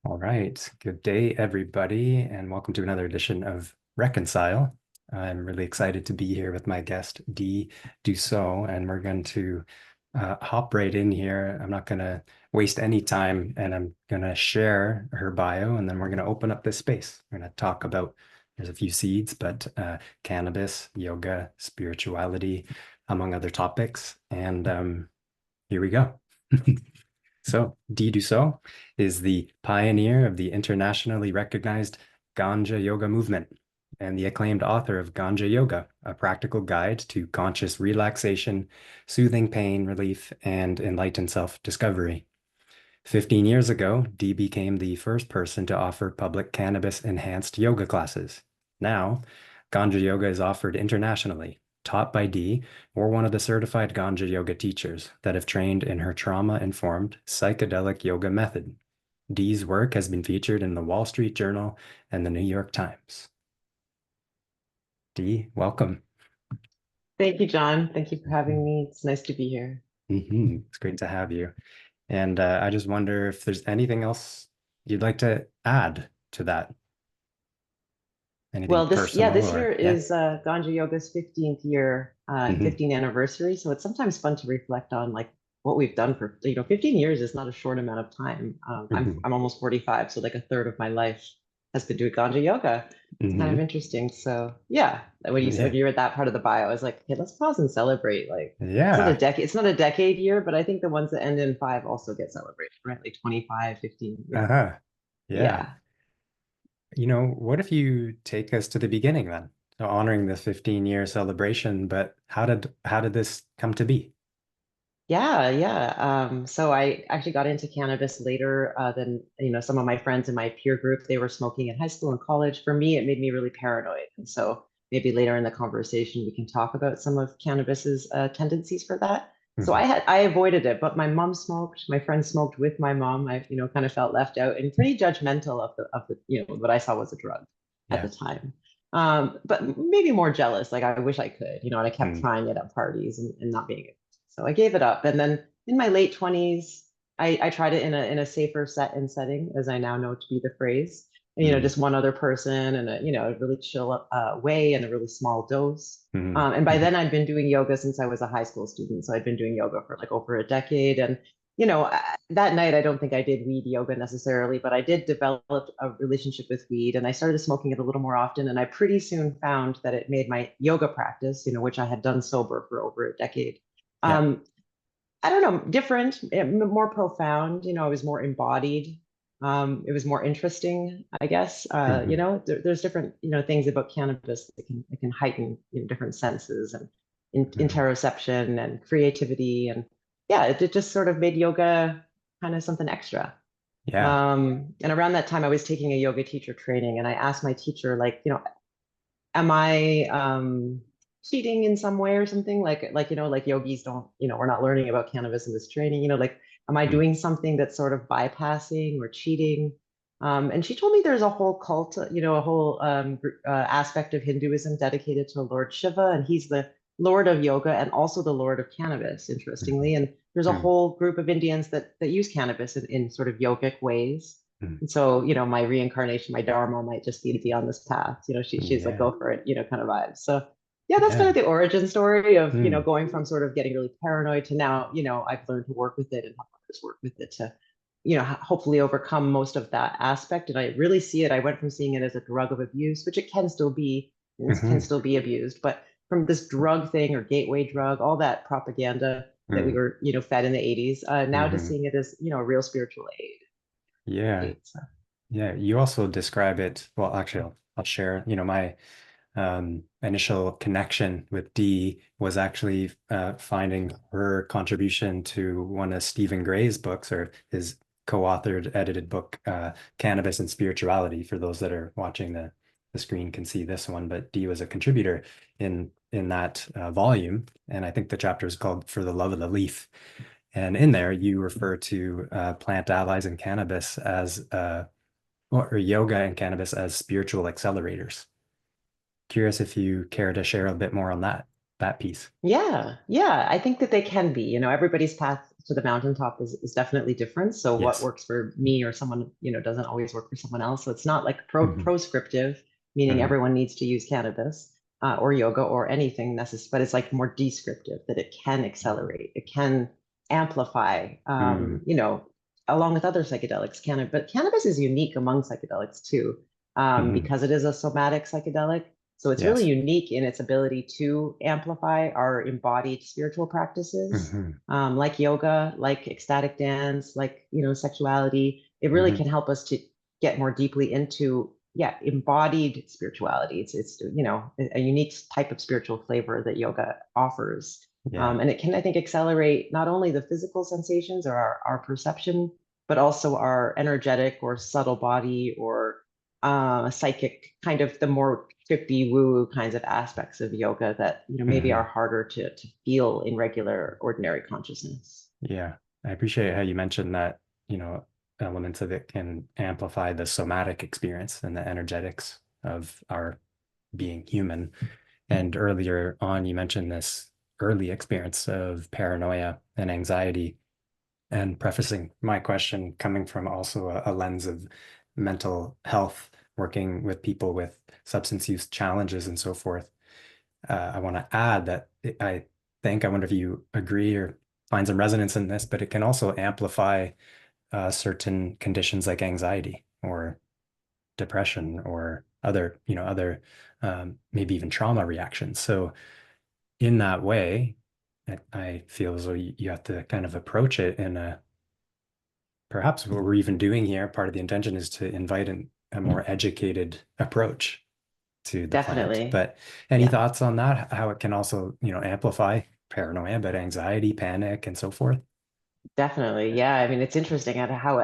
All right. Good day, everybody, and welcome to another edition of Reconcile. I'm really excited to be here with my guest, Dee Dussault, and we're going to hop right in here. I'm not going to waste any time, and I'm going to share her bio, and then we're going to open up this space. We're going to talk about, there's a few seeds, but cannabis, yoga, spirituality, among other topics. And here we go. So, Dee Dussault is the pioneer of the internationally recognized Ganja Yoga movement and the acclaimed author of Ganja Yoga, a practical guide to conscious relaxation, soothing pain relief, and enlightened self-discovery. 15 years ago, Dee became the first person to offer public cannabis-enhanced yoga classes. Now, Ganja Yoga is offered internationally, taught by Dee or one of the certified Ganja Yoga teachers that have trained in her trauma-informed psychedelic yoga method. Dee's work has been featured in the Wall Street Journal and the New York Times. Dee, welcome. Thank you, John. Thank you for having me. It's nice to be here. It's great to have you. And I just wonder if there's anything else you'd like to add to that. Anything Well, personal this year or yeah. is Ganja Yoga's 15th year, 15th anniversary. So it's sometimes fun to reflect on like what we've done for, 15 years is not a short amount of time. I'm almost 45, so like a third of my life has been doing Ganja Yoga. It's kind of interesting. So yeah, when Yeah. you read that part of the bio, I was like, hey, let's pause and celebrate. Like Yeah. it's not a decade year, but I think the ones that end in five also get celebrated, right? Like 25, 15. Yeah. Uh-huh. Yeah. Yeah. What if you take us to the beginning then? So honoring the 15-year celebration, but how did this come to be? Yeah, yeah. So I actually got into cannabis later than some of my friends in my peer group. They were smoking in high school and college. For me, it made me really paranoid. And so maybe later in the conversation we can talk about some of cannabis's tendencies for that. So Mhm. I avoided it, but my mom smoked. My friends smoked with my mom. I kind of felt left out and pretty judgmental of the what I saw was a drug at Yeah. the time. But maybe more jealous. Like I wish I could, and I kept Mm. trying it at parties and not being able. So I gave it up. And then in my late 20s, I tried it in a safer setting, as I now know to be the phrase. And, Mm. just one other person and a really chill way and a really small dose. Mm. And by Mhm. then I'd been doing yoga since I was a high school student. So I'd been doing yoga for like over a decade. And, that night I don't think I did weed yoga necessarily, but I did develop a relationship with weed and I started smoking it a little more often. And I pretty soon found that it made my yoga practice, which I had done sober for over a decade, Yeah. um, I don't know, different, more profound. I was more embodied. It was more interesting, I guess. Mhm. There's different, things about cannabis that can heighten different senses and Mhm. interoception and creativity. And yeah, it just sort of made yoga kind of something extra. Yeah. And around that time, I was taking a yoga teacher training, and I asked my teacher, like, am I cheating in some way or something? Like yogis don't, we're not learning about cannabis in this training, like, am I Mm. doing something that's sort of bypassing or cheating? And she told me there's a whole cult, a whole aspect of Hinduism dedicated to Lord Shiva, and he's the Lord of yoga and also the Lord of cannabis, Mhm. interestingly. And there's a Mm. whole group of Indians that use cannabis in sort of yogic ways. Mm. And so, my reincarnation, my dharma might just be to be on this path. She's like, Yeah. go for it, kind of vibe. So yeah, that's kind Yeah. of the origin story of, Mm. going from sort of getting really paranoid to now, I've learned to work with it and help others work with it to, hopefully overcome most of that aspect. And I really see it. I went from seeing it as a drug of abuse, which it can still be, and it can Mhm. still be abused, but from this drug thing or gateway drug, all that propaganda that we Mm. were, fed in the 80s, now to Mhm. seeing it as, a real spiritual Yeah. aid. So. Yeah. You also describe it, well, actually, I'll share, my initial connection with Dee was actually finding her contribution to one of Stephen Gray's books or his co-authored edited book, Cannabis and Spirituality. For those that are watching the screen can see this one, but Dee was a contributor in that volume. And I think the chapter is called For the Love of the Leaf. And in there, you refer to plant allies and cannabis as, or yoga and cannabis as spiritual accelerators. Curious if you care to share a bit more on that piece. Yeah, yeah, I think that they can be. Everybody's path to the mountaintop is definitely different. So what Yes. works for me or someone, doesn't always work for someone else. So it's not like Hmm. proscriptive, meaning Hmm. everyone needs to use cannabis or yoga or anything necessary, but it's like more descriptive that it can accelerate, it can amplify, Hmm. along with other psychedelics. But cannabis is unique among psychedelics too, Hmm. because it is a somatic psychedelic. So it's really Yes. unique in its ability to amplify our embodied spiritual practices, Hmm. like yoga, like ecstatic dance, like, sexuality. It really Hmm. can help us to get more deeply into, yeah, embodied spirituality. It's a unique type of spiritual flavor that yoga offers. Yeah. And it can, I think, accelerate not only the physical sensations or our perception, but also our energetic or subtle body or psychic, kind of the more trippy woo kinds of aspects of yoga that maybe are Hmm. harder to feel in regular ordinary consciousness. Yeah. I appreciate how you mentioned that, you know, elements of it can amplify the somatic experience and the energetics of our being human. And earlier on, you mentioned this early experience of paranoia and anxiety, and prefacing my question coming from also a lens of mental health, working with people with substance use challenges and so forth. I want to add that I wonder if you agree or find some resonance in this, but it can also amplify certain conditions like anxiety or depression or other maybe even trauma reactions. So in that way, I feel as though you have to kind of approach it in a perhaps what we're even doing here. Part of the intention is to invite a more educated approach to the plant. Definitely. But any Yeah. thoughts on that? How it can also, amplify paranoia, but anxiety, panic, and so forth? Definitely. Yeah. I mean, it's interesting at how,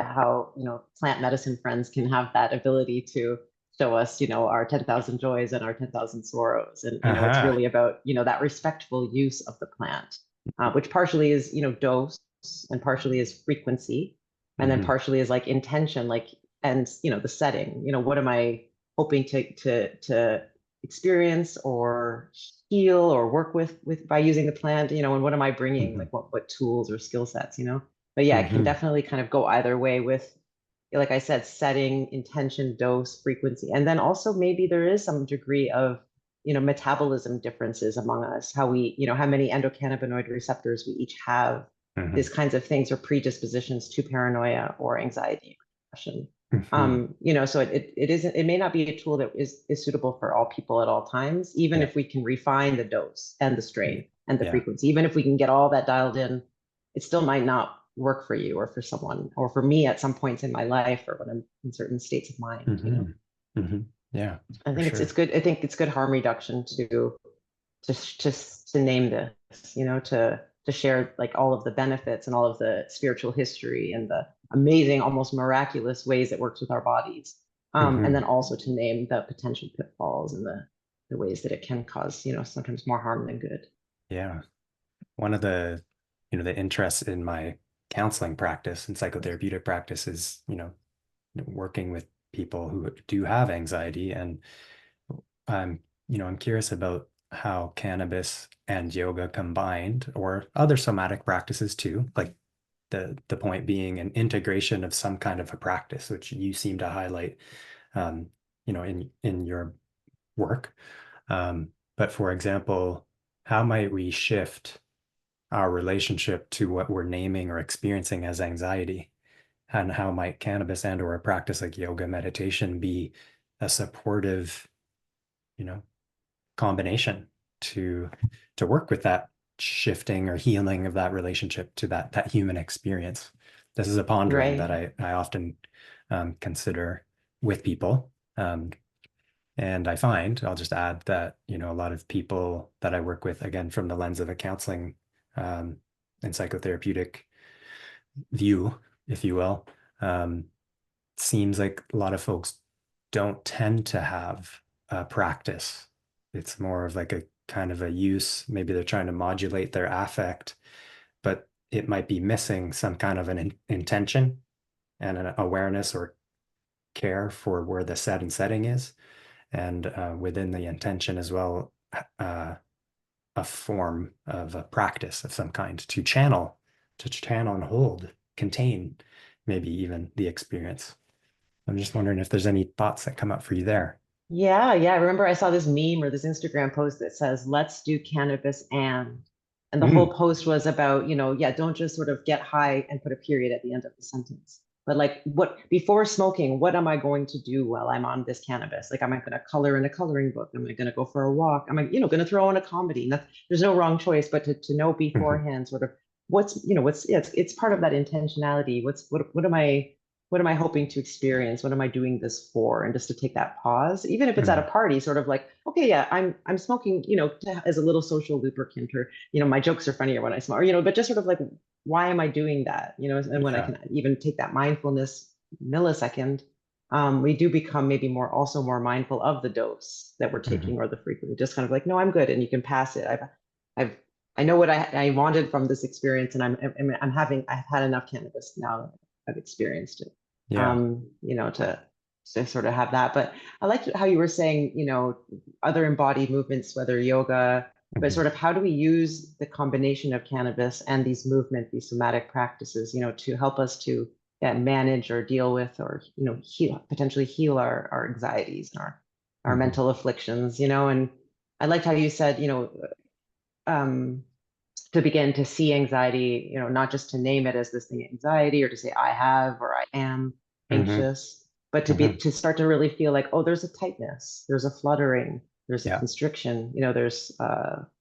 plant medicine friends can have that ability to show us, our 10,000 joys and our 10,000 sorrows. And, it's Aha. really about, that respectful use of the plant, which partially is, dose and partially is frequency. And then Hmm. partially is like intention, like, and, the setting, what am I hoping to experience or heal or work with by using the plant, and what am I bringing, Hmm. like what tools or skill sets, but yeah, it can Hmm. definitely kind of go either way with, like I said, setting, intention, dose, frequency, and then also maybe there is some degree of metabolism differences among us, how we, how many endocannabinoid receptors we each have. Hmm. These kinds of things are predispositions to paranoia or anxiety or depression. Hmm. So it isn't, it may not be a tool that is suitable for all people at all times, even Yeah. if we can refine the dose and the Yeah. strain and the Yeah. frequency, even if we can get all that dialed in, it still might not work for you or for someone or for me at some points in my life or when I'm in certain states of mind. Hmm. Hmm. Yeah, I for think it's sure. good. I think it's good harm reduction to name this, to share like all of the benefits and all of the spiritual history and the amazing, almost miraculous ways it works with our bodies. And then Hmm. also to name the potential pitfalls and the ways that it can cause, sometimes more harm than good. Yeah. One of the interests in my counseling practice and psychotherapeutic practice is, working with people who do have anxiety. And I'm curious about how cannabis and yoga combined, or other somatic practices too, like the point being an integration of some kind of a practice, which you seem to highlight, um, in your work. But for example, how might we shift our relationship to what we're naming or experiencing as anxiety? And how might cannabis and or a practice like yoga meditation be a supportive, you know, combination to work with that shifting or healing of that relationship to that human experience? This is a pondering that Right. I often consider with people. And I find, I'll just add that, a lot of people that I work with, again, from the lens of a counseling um, and psychotherapeutic view, if you will, um, seems like a lot of folks don't tend to have a practice. It's more of like a kind of a use. Maybe they're trying to modulate their affect, but it might be missing some kind of an intention and an awareness or care for where the set and setting is. And within the intention as well, uh, a form of a practice of some kind to channel to channel and hold, contain maybe even the experience. I'm just wondering if there's any thoughts that come up for you there. Yeah, yeah. I remember I saw this meme or this Instagram post that says, let's do cannabis and the whole Mm, post was about, yeah, don't just sort of get high and put a period at the end of the sentence. But like what before smoking, what am I going to do while I'm on this cannabis? Like, am I going to color in a coloring book? Am I going to go for a walk? Am I, going to throw in a comedy? There's no wrong choice, but to know mhm, beforehand sort of what's yeah, it's part of that intentionality. What am I hoping to experience? What am I doing this for? And just to take that pause, even if it's at a mhm, party, sort of like, okay, yeah, I'm smoking, as a little social lubricant, or my jokes are funnier when I smoke, or, but just sort of like, why am I doing that? And when I yeah. can even take that mindfulness millisecond, we do become maybe more mindful of the dose that we're Mhm, taking or the frequency. Just kind of like, no, I'm good, and you can pass it. I've I know what I wanted from this experience, and I've had enough cannabis now. I've experienced it. yeah. To sort of have that. But I liked how you were saying, other embodied movements, whether yoga, but Mhm, sort of how do we use the combination of cannabis and these somatic practices, to help us to manage or deal with or, potentially heal our anxieties and our mhm, mental afflictions, and I liked how you said, um, to begin to see anxiety, not just to name it as this thing anxiety or to say I have or I am mhm, anxious, but mhm. to start to really feel like, oh, there's a tightness, there's a fluttering, there's a Yeah. constriction, there's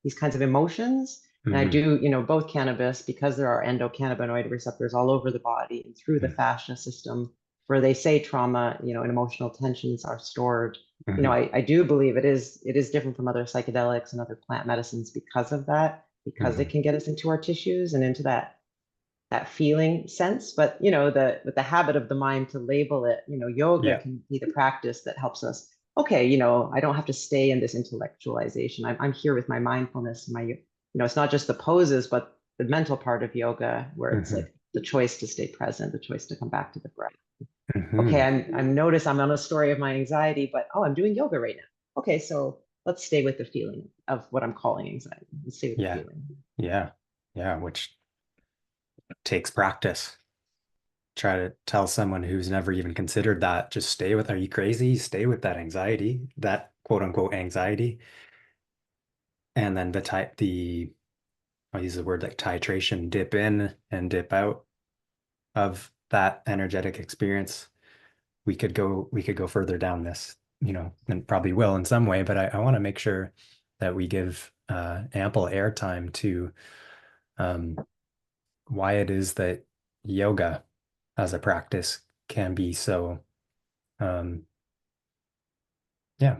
these kinds of emotions. And I Mhm, do, both cannabis, because there are endocannabinoid receptors all over the body and through the mhm, fascia system, where they say trauma, and emotional tensions are stored. mhm, I do believe it is different from other psychedelics and other plant medicines because of that, because it mhm. can get us into our tissues and into that feeling sense. But with the habit of the mind to label it, yoga Yeah. can be the practice that helps us. Okay, I don't have to stay in this intellectualization. I'm here with my mindfulness, it's not just the poses, but the mental part of yoga, where it's Mhm, like the choice to stay present, the choice to come back to the breath. Okay, mhm. I'm notice I'm on a story of my anxiety, but oh, I'm doing yoga right now. Okay, so let's stay with the feeling of what I'm calling anxiety. Let's stay with the Yeah. feeling. Yeah. Yeah. Which takes practice. Try to tell someone who's never even considered that, just stay with, are you crazy? Stay with that anxiety, that quote unquote anxiety. And then I'll use the word like titration, dip in and dip out of that energetic experience. We could go further down this, and probably will in some way, but I want to make sure that we give ample airtime to um, why it is that yoga as a practice can be so um, yeah,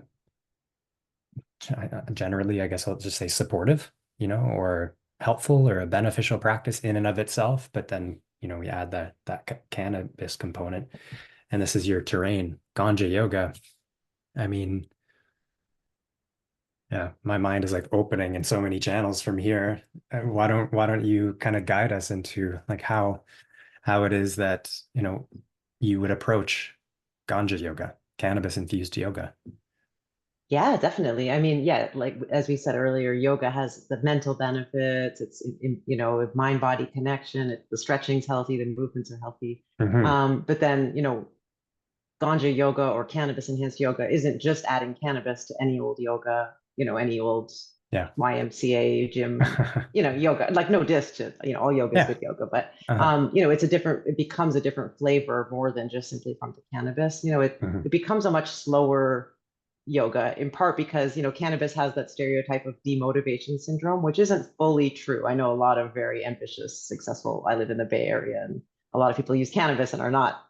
generally, I guess I'll just say supportive, or helpful or a beneficial practice in and of itself. But then, we add that cannabis component, and this is your terrain, Ganja Yoga. I mean, yeah, my mind is like opening in so many channels from here. Why don't you kind of guide us into like how it is that, you would approach Ganja Yoga, cannabis infused yoga. Yeah, definitely. I mean, yeah, like as we said earlier, yoga has the mental benefits. It's mind body connection. The stretching's healthy, the movements are healthy. Hmm. But then Ganja yoga or cannabis enhanced yoga isn't just adding cannabis to any old yoga, any old Yeah. YMCA gym, yoga. Like no diss to, all yoga is Yeah. good yoga, but Uh-huh. it becomes a different flavor more than just simply from the cannabis. Hmm. It becomes a much slower yoga, in part because, cannabis has that stereotype of demotivation syndrome, which isn't fully true. I know a lot of very ambitious, successful, I live in the Bay Area, and a lot of people use cannabis and are not,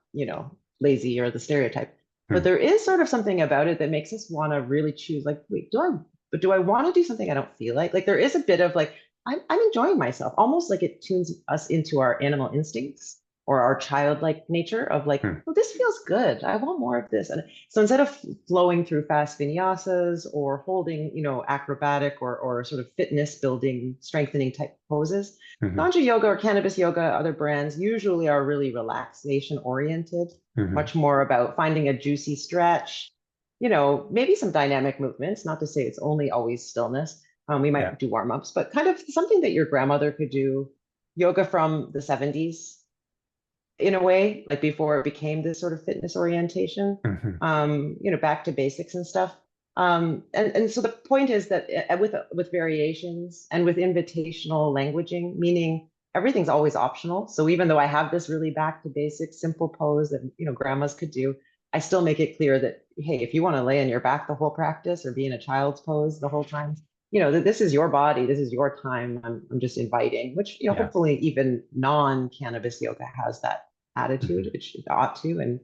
lazy or the stereotype. But there is sort of something about it that makes us want to really choose, like, wait, do I want to do something I don't feel like? Like there is a bit of like, I'm enjoying myself, almost like it tunes us into our animal instincts or our childlike nature of like, Hmm. oh, this feels good. I want more of this. And so instead of flowing through fast vinyasas or holding, acrobatic or sort of fitness building, strengthening type poses, Hmm. Ganja yoga or cannabis yoga, other brands usually are really relaxation oriented, Hmm. much more about finding a juicy stretch, maybe some dynamic movements, not to say it's only always stillness. We Yeah. might do warm ups, but kind of something that your grandmother could do, yoga from the 70s in a way, like before it became this sort of fitness orientation, Hmm. back to basics and stuff. And so the point is that with variations and with invitational languaging, meaning everything's always optional. So even though I have this really back to basics, simple pose that grandmas could do, I still make it clear that hey, if you want to lay on your back the whole practice or be in a child's pose the whole time, that this is your body, this is your time. I'm just inviting, which Yeah. hopefully even non-cannabis yoga has that attitude. Hmm. It ought to, and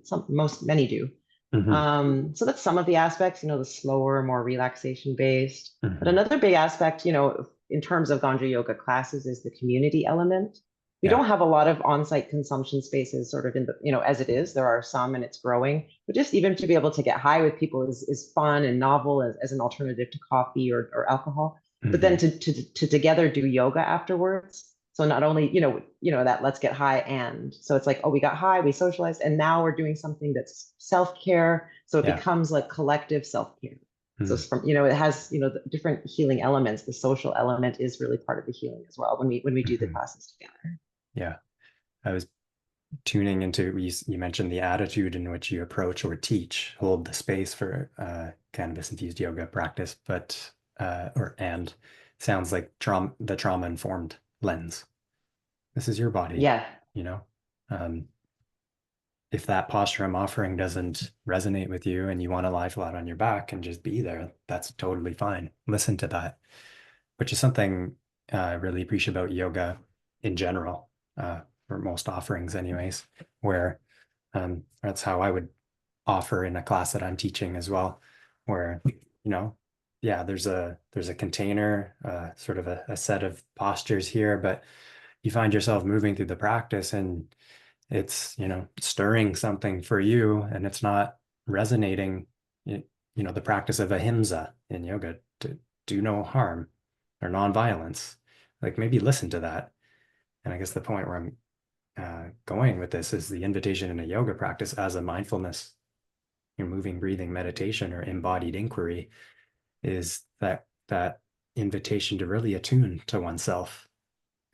many do. Hmm. So that's some of the aspects, the slower, more relaxation based. But Hmm. another big aspect, in terms of Ganja yoga classes is the community element. We Yeah. don't have a lot of on-site consumption spaces sort of in the, as it is. There are some and it's growing, but just even to be able to get high with people is fun and novel as an alternative to coffee or alcohol. But then Hmm. to together do yoga afterwards. So not only, that let's get high and so it's like, oh, we got high, we socialized, and now we're doing something that's self-care. So it Yeah. becomes like collective self-care. So Mm. it's from, it has, the different healing elements. The social element is really part of the healing as well when we do the Hmm. classes together. Yeah. I was tuning into, you mentioned the attitude in which you approach or teach, hold the space for cannabis infused yoga practice, but and sounds like the trauma informed lens. This is your body, Yeah. you know. Um, if that posture I'm offering doesn't resonate with you and you want to lie flat on your back and just be there, that's totally fine. Listen to that, which is something I really appreciate about yoga in general, for most offerings, anyways, where that's how I would offer in a class that I'm teaching as well, where, yeah, there's a container, sort of a set of postures here, but you find yourself moving through the practice and it's, stirring something for you and it's not resonating. The practice of ahimsa in yoga, to do no harm or nonviolence, like maybe listen to that. And I guess the point where I'm going with this is the invitation in a yoga practice as a mindfulness, moving, breathing meditation or embodied inquiry, is that invitation to really attune to oneself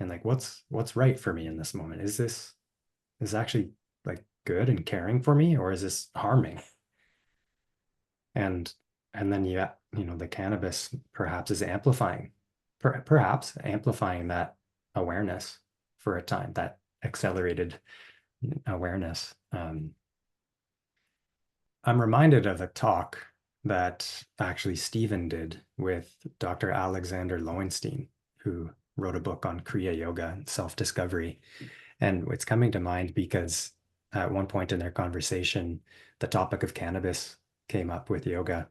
and like what's right for me in this moment. Is actually like good and caring for me, or is this harming? And then the cannabis perhaps is amplifying, perhaps amplifying that awareness for a time, that accelerated awareness. I'm reminded of a talk that actually Stephen did with Dr. Alexander Lowenstein, who wrote a book on Kriya Yoga and self-discovery. And it's coming to mind because at one point in their conversation, the topic of cannabis came up with yoga.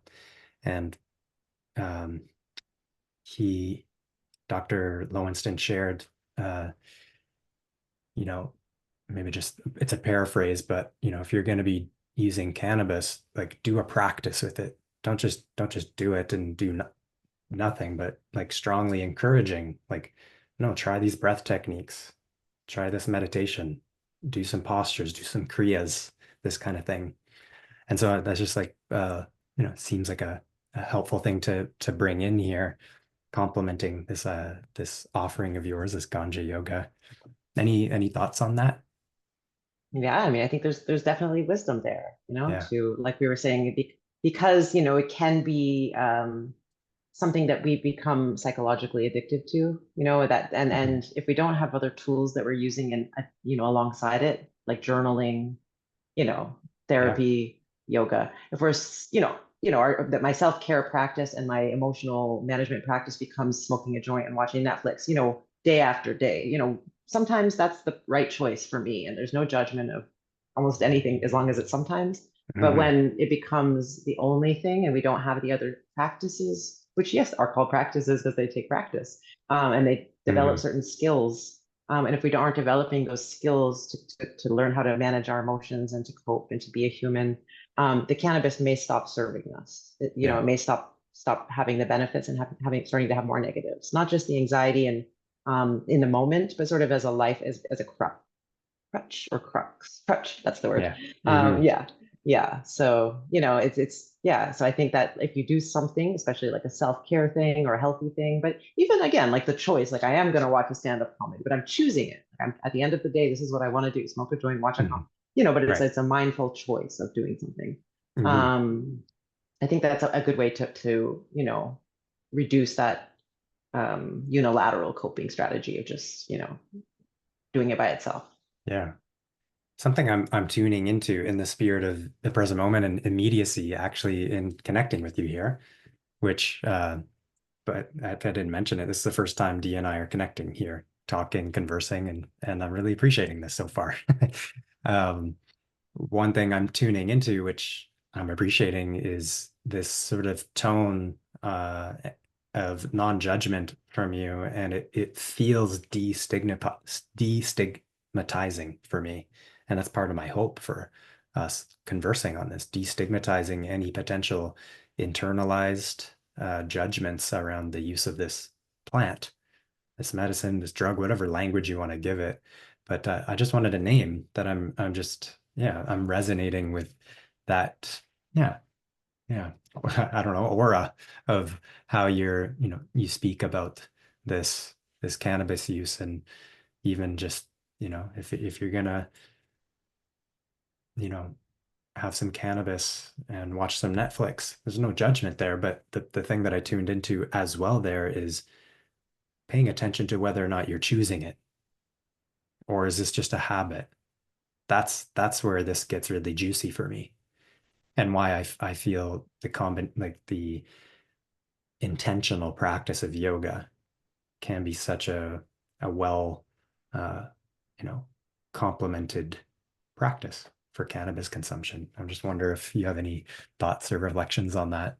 And um, he, Dr. Lowenstein shared, uh, you know, maybe just it's a paraphrase, but if you're going to be using cannabis, like do a practice with it. Don't just do it and do nothing, but like strongly encouraging, like, no, try these breath techniques, try this meditation, do some postures, do some kriyas, this kind of thing. And so that's just like seems like a helpful thing to bring in here, complementing this offering of yours, this Ganja Yoga. Any thoughts on that? Yeah, I mean, I think there's definitely wisdom there, Yeah. to like we were saying, because it can be something that we become psychologically addicted to, that Hmm. and if we don't have other tools that we're using and alongside it, like journaling, you know, Yeah. therapy, yoga. If we're, that my self-care practice and my emotional management practice becomes smoking a joint and watching Netflix, day after day, sometimes that's the right choice for me. And there's no judgment of almost anything as long as it's sometimes. But Hmm. when it becomes the only thing and we don't have the other practices, which yes, are called practices because they take practice, and they develop Hmm. certain skills, and if we aren't developing those skills to learn how to manage our emotions and to cope and to be a human, the cannabis may stop serving us. Yeah. It may stop having the benefits and having starting to have more negatives, not just the anxiety and in the moment, but sort of as a life as a crutch or crux crutch. That's the word. Yeah. Hmm. Yeah. Yeah. So, yeah. So I think that if you do something, especially like a self-care thing or a healthy thing, but even again, like the choice, like I am going to watch a stand-up comedy, but I'm choosing it. Like I'm at the end of the day, this is what I want to do. Smoke a joint, watch a Mhm. comedy, but it's Right. it's a mindful choice of doing something. Hmm. Um, I think that's a good way to, reduce that unilateral coping strategy of just, doing it by itself. Yeah. Something I'm tuning into in the spirit of the present moment and immediacy, actually, in connecting with you here, which but if I didn't mention it, this is the first time Dee and I are connecting here, talking, conversing, and I'm really appreciating this so far. Um, One thing I'm tuning into, which I'm appreciating, is this sort of tone of non-judgment from you, and it feels destigmatizing for me, and that's part of my hope for us conversing on this, destigmatizing any potential internalized judgments around the use of this plant, this medicine, this drug, whatever language you want to give it. But I just wanted a name that I'm just, yeah, I'm resonating with that. Yeah, yeah. I don't know, aura of how you speak about this this cannabis use, and even just, if you're gonna, you know, have some cannabis and watch some Netflix, there's no judgment there. But the thing that I tuned into as well there is paying attention to whether or not you're choosing it, or is this just a habit? That's where this gets really juicy for me, and why I feel the intentional practice of yoga can be such a well uh, you know complemented practice for cannabis consumption. I just wonder if you have any thoughts or reflections on that.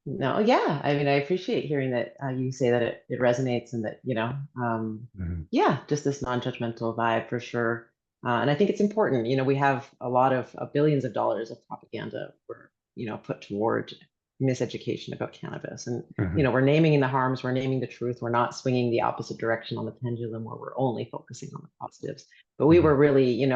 No, yeah. I mean, I appreciate hearing that you say that it resonates and that, Mhm. yeah, just this non-judgmental vibe for sure. And I think it's important. We have a lot of billions of dollars of propaganda were, put toward miseducation about cannabis. And, Mhm. we're naming the harms, we're naming the truth. We're not swinging the opposite direction on the pendulum where we're only focusing on the positives. But we were Mhm. really,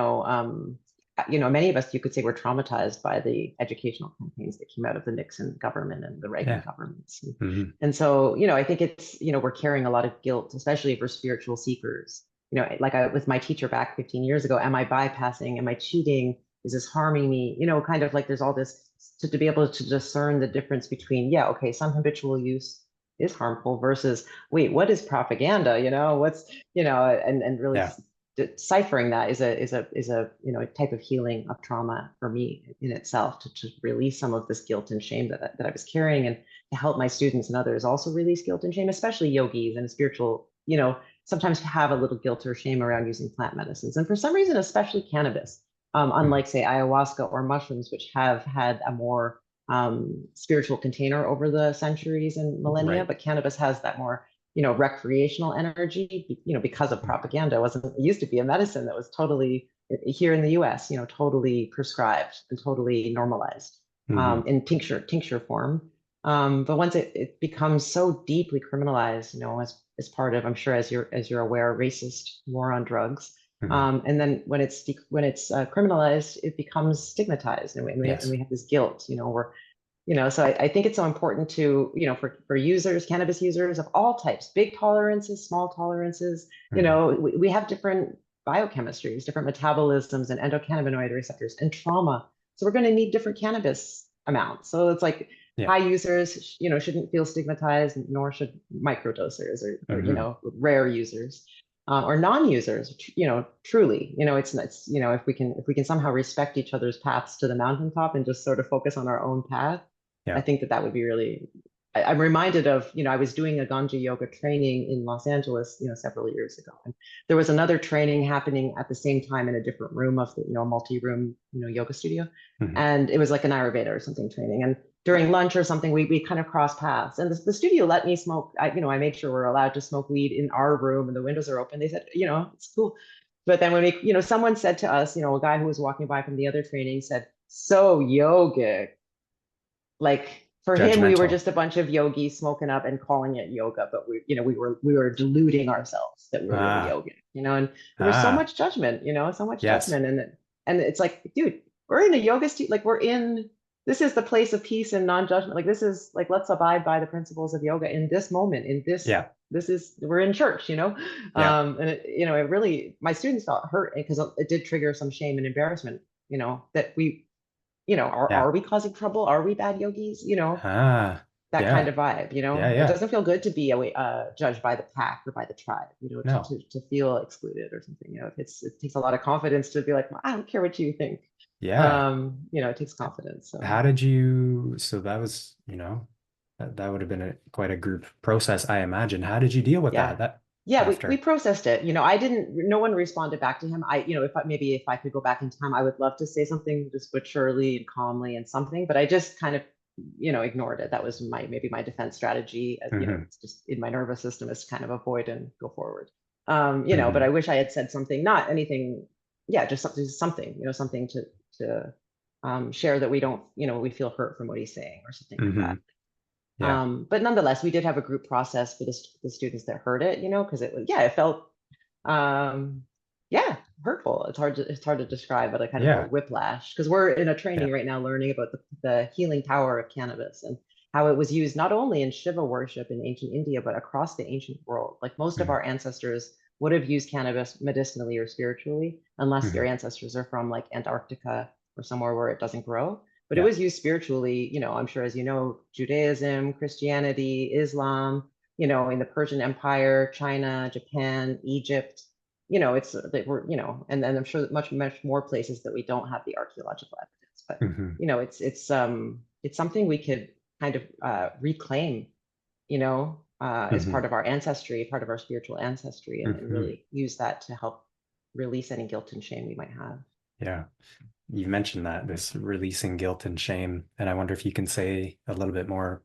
many of us, you could say, were traumatized by the educational campaigns that came out of the Nixon government and the Reagan Yeah. governments. And, Mhm. and so, I think it's, we're carrying a lot of guilt, especially for spiritual seekers. Like with my teacher back 15 years ago, am I bypassing? Am I cheating? Is this harming me? Kind of like there's all this to be able to discern the difference between, yeah, okay, some habitual use is harmful versus, wait, what is propaganda? What's, and really Yeah. deciphering that is a type of healing of trauma for me in itself to release some of this guilt and shame that I was carrying, and to help my students and others also release guilt and shame, especially yogis and spiritual, sometimes have a little guilt or shame around using plant medicines, and for some reason especially cannabis, Mhm. unlike say ayahuasca or mushrooms, which have had a more spiritual container over the centuries and millennia, Right. but cannabis has that more recreational energy, because of Mhm. propaganda. It used to be a medicine that was totally here in the US, totally prescribed and totally normalized Mhm. in tincture form. But once it becomes so deeply criminalized, as part of, I'm sure as you're aware, racist war on drugs. Mhm. And then when it's criminalized, it becomes stigmatized, and Yes. we have this guilt, so I think it's so important to, for users, cannabis users of all types, big tolerances, small tolerances, Mhm. we have different biochemistries, different metabolisms and endocannabinoid receptors and trauma. So we're going to need different cannabis amounts. So it's like Yeah. high users, shouldn't feel stigmatized, nor should microdosers or Mhm. rare users. Or non-users, truly, if we can somehow respect each other's paths to the mountaintop and just sort of focus on our own path, I Yeah. think that would be really. I'm reminded of, I was doing a Ganja Yoga training in Los Angeles, several years ago, and there was another training happening at the same time in a different room of the, multi-room, yoga studio, Mhm. and it was like an Ayurveda or something training, and during lunch or something, we kind of crossed paths, and the studio let me smoke. I made sure we're allowed to smoke weed in our room, and the windows are open. They said, it's cool. But then when someone said to us, a guy who was walking by from the other training said, "So yogic." Like for him, we were Judgmental. just a bunch of yogis smoking up and calling it yoga, but we were deluding ourselves that we were really Ah. yogic, and there was so Ah. much judgment, so much Yes. judgment, and it's like, dude. we're in a yoga like we're in, this is the place of peace and non-judgment. Like this is like, let's abide by the principles of yoga in this moment, in Yeah. this is, we're in church, you know? Yeah. And it, you know, it really, my students felt hurt because it did trigger some shame and embarrassment, you know, that we, you know, Yeah. are we causing trouble? Are we bad yogis? You know, Ah, that kind yeah. of vibe, you Yeah. know, it Yeah. doesn't feel good to be judged by the pack or by the tribe, you know, No. to feel excluded or something, you know, it takes a lot of confidence to be like, well, I don't care what you think. Yeah. You know, it takes confidence. So How did you, so that was, that would have been quite a group process, I imagine. How did you deal with that? yeah. That Yeah, we after? processed it. You know, I didn't, no one responded back to him. You know, maybe if I could go back in time, I would love to say something just maturely and calmly and something, but I just kind of, you know, ignored it. That was maybe my defense strategy. You know, Hmm. it's just in my nervous system is kind of avoid and go forward. You know, but I Hmm. wish I had said something, not anything, yeah, just something, you know, something to share that we don't, you know, we feel hurt from what he's saying or something like that. Hmm. Yeah. But nonetheless, we did have a group process for the students that heard it, you know, because it was, yeah, it felt, um, yeah, hurtful. It's hard to describe, but a kind of a Yeah. whiplash because we're in a Yeah. training right now learning about the healing power of cannabis and how it was used not only in Shiva worship in ancient India, but across the ancient world. Like most of Hmm. our ancestors would have used cannabis medicinally or spiritually, unless your Hmm. ancestors are from like Antarctica or somewhere where it doesn't grow, but it Yeah. was used spiritually, you know, I'm sure as you know, Judaism, Christianity, Islam, you know, in the Persian Empire, China, Japan, Egypt, you know, it's they were, you know, and then I'm sure that much more places that we don't have the archaeological evidence, but Hmm. you know, it's something we could kind of reclaim, you know, as Hmm. part of our ancestry, part of our spiritual ancestry, and Hmm. really use that to help release any guilt and shame we might have. Yeah. You mentioned that, this releasing guilt and shame, and I wonder if you can say a little bit more.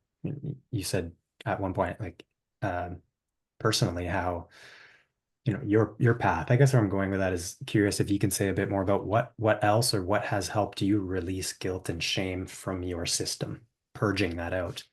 You said at one point, like, um, personally, how, your path. I guess where I'm going with that is curious if you can say a bit more about what else or what has helped you release guilt and shame from your system, purging that out.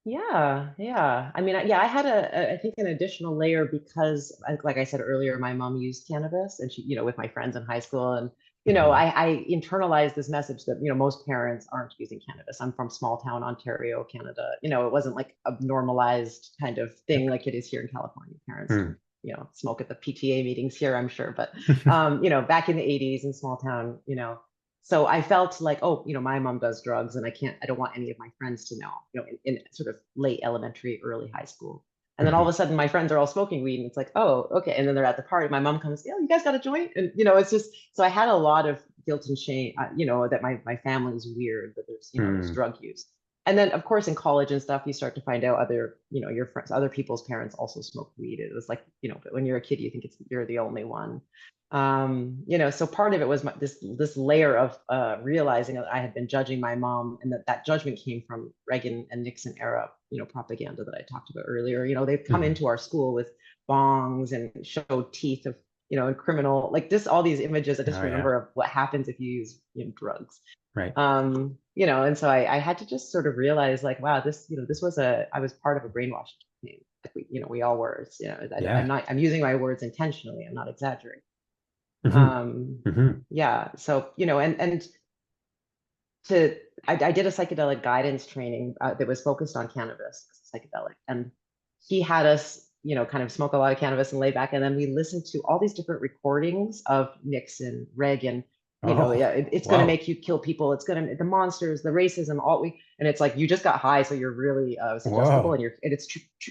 Yeah, yeah. I mean, yeah, I had I think an additional layer because, like I said earlier, my mom used cannabis, and she, you know, with my friends in high school, and you know, Hmm. I internalized this message that you know most parents aren't using cannabis. I'm from small town Ontario, Canada. You know, it wasn't like a normalized kind of thing like it is here in California. Parents don't, Mm. you know, smoke at the PTA meetings here, I'm sure, but you know, back in the '80s in small town, you know, so I felt like, oh, you know, my mom does drugs and I don't want any of my friends to know, you know, in sort of late elementary, early high school. And then all of Hmm. a sudden my friends are all smoking weed and it's like, oh, okay. And then they're at the party. My mom comes, yeah, you guys got a joint? And, you know, it's just, so I had a lot of guilt and shame, you know, that my family is weird, that there's, you know, there's Mm. drug use. And then of course in college and stuff, you start to find out other, you know, your friends, other people's parents also smoke weed. It was like, you know, but when you're a kid, you think you're the only one. You know, so part of it was this layer of realizing that I had been judging my mom, and that judgment came from Reagan and Nixon era, you know, propaganda that I talked about earlier. You know, they've come Hmm. into our school with bongs and showed teeth of, you know, and criminal, like this, all these images. I just Oh yeah. remember of what happens if you use, you know, drugs. Right. You know, and so I had to just sort of realize, like, wow, this, you know, this was I was part of a brainwashing campaign. Like we, you know, we all were. You know, Yeah. I'm using my words intentionally. I'm not exaggerating. Hmm. um Hmm. yeah, so you know, and to I did a psychedelic guidance training that was focused on cannabis as a psychedelic, and he had us, you know, kind of smoke a lot of cannabis and lay back, and then we listened to all these different recordings of Nixon, Reagan. You know, Oh, yeah, it's going to whoa. make you kill people. It's going to the monsters, the racism, all we, and it's like you just got high, so you're really suggestible, Whoa. and it's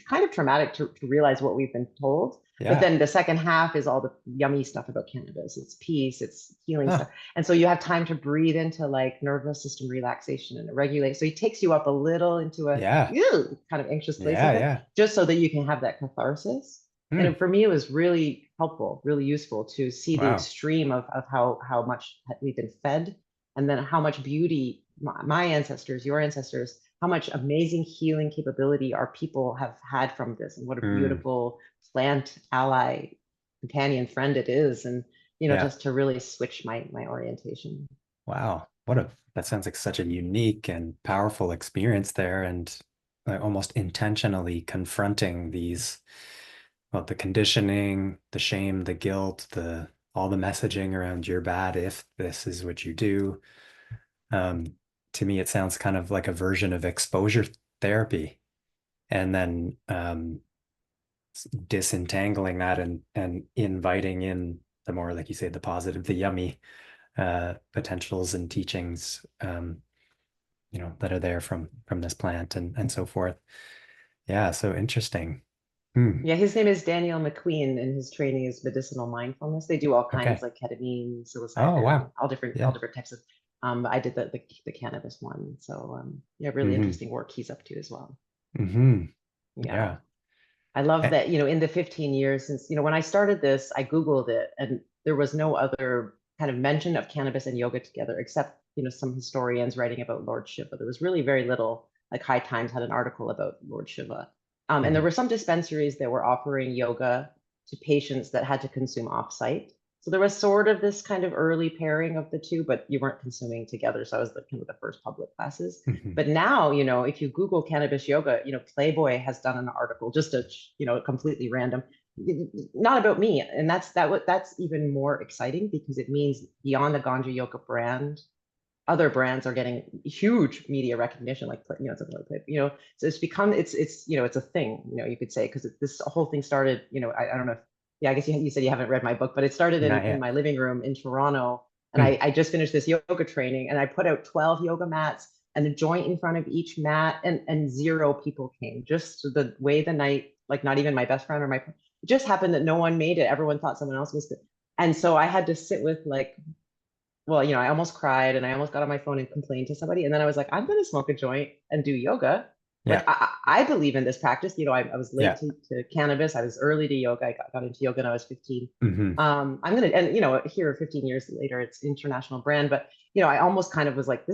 kind of traumatic to realize what we've been told. But Yeah. then the second half is all the yummy stuff about cannabis. It's peace, it's healing stuff. Huh. And so you have time to breathe into like nervous system relaxation and regulate. So he takes you up a little into a Yeah. kind of anxious place Yeah. of it, Yeah. just so that you can have that catharsis. And Hmm. for me, it was really helpful, really useful to see the Wow. extreme of how much we've been fed, and then how much beauty my ancestors, your ancestors, how much amazing healing capability our people have had from this, and what a Hmm. beautiful plant ally, companion, friend it is. And you know, Yeah. just to really switch my orientation. Wow. That sounds like such a unique and powerful experience there, and like almost intentionally confronting these, well, the conditioning, the shame, the guilt, the all the messaging around you're bad if this is what you do. Um, to me, it sounds kind of like a version of exposure therapy, and then disentangling that and inviting in the more, like you say, the positive, the yummy potentials and teachings, that are there from this plant and so forth. Yeah, so interesting. Hmm. Yeah, his name is Daniel McQueen, and his training is medicinal mindfulness. They do all kinds Okay. like ketamine, Oh, psilocybin, wow. all Yeah. different types of. I did the cannabis one, so yeah, really Hmm. interesting work he's up to as well. Hmm. Yeah. Yeah. I love Eh, that, in the 15 years since, when I started this, I Googled it and there was no other kind of mention of cannabis and yoga together, except, some historians writing about Lord Shiva. There was really very little, like High Times had an article about Lord Shiva. And there mhm, were some dispensaries that were offering yoga to patients that had to consume off-site. So there was sort of this kind of early pairing of the two, but you weren't consuming together. So I was kind of the first public classes. mhm, But now, if you Google cannabis yoga, Playboy has done an article, just completely random, not about me, and that's even more exciting because it means beyond the Ganja Yoga brand, other brands are getting huge media recognition, like something like so it's a thing, you could say, because this whole thing started, I don't know if, yeah, I guess you said you haven't read my book, but it started in not in yet. my living room in Toronto, and Hmm. I just finished this yoga training, and I put out 12 yoga mats and a joint in front of each mat, and zero people came. Just the way the night, like not even my best friend or it just happened that no one made it. Everyone thought someone else was good. And so I had to sit with like, well, I almost cried and I almost got on my phone and complained to somebody. And then I was like, I'm going to smoke a joint and do yoga. Like, Yeah. I believe in this practice. I was late Yeah. to cannabis. I was early to yoga. I got into yoga when I was 15. Hmm. I'm going to, and, here 15 years later, it's international brand. But, I almost kind of was like,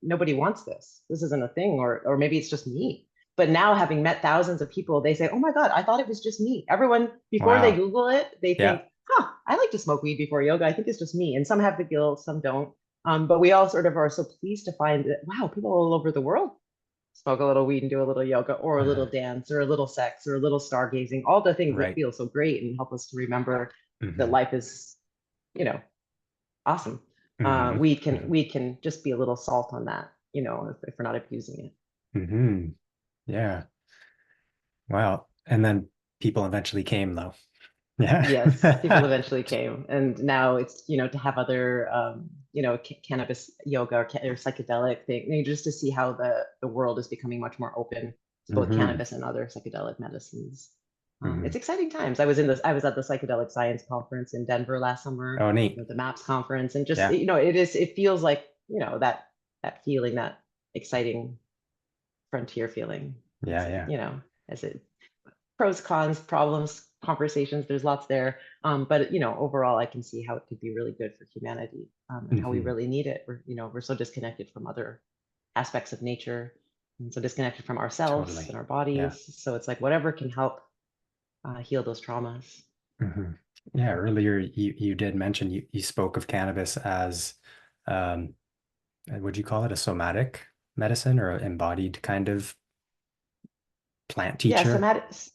nobody wants this. This isn't a thing, or maybe it's just me. But now, having met thousands of people, they say, oh my God, I thought it was just me. Everyone, before they Wow. Google it, they Yeah. think, I like to smoke weed before yoga. I think it's just me. And some have the guilt, some don't. But we all sort of are so pleased to find that, wow, people all over the world smoke a little weed and do a little yoga or a little Uh, dance or a little sex or a little stargazing, all the things that right. feel so great and help us to remember that Hmm. life is, you know, awesome. Hmm. Weed can just be a little salt on that, if we're not abusing it. Hmm. Yeah. Wow. And then people eventually came though. Yeah. Yes, people eventually came, and now it's to have other cannabis yoga or psychedelic thing, just to see how the world is becoming much more open to both Hmm. cannabis and other psychedelic medicines. Hmm. It's exciting times. I was at the psychedelic science conference in Denver last summer, Oh, neat. the MAPS conference, and just Yeah. it feels like that feeling, that exciting frontier feeling. Yeah. It's Yeah. as it pros, cons, problems, conversations. There's lots there. But overall, I can see how it could be really good for humanity, and how we Hmm. really need it. We're so disconnected from other aspects of nature, and so disconnected from ourselves and Totally. our Yeah. bodies. So it's like whatever can help heal those traumas. Hmm. Yeah. Earlier, you did mention you spoke of cannabis as, um, would you call it a somatic medicine or an embodied kind of plant Yeah, teacher?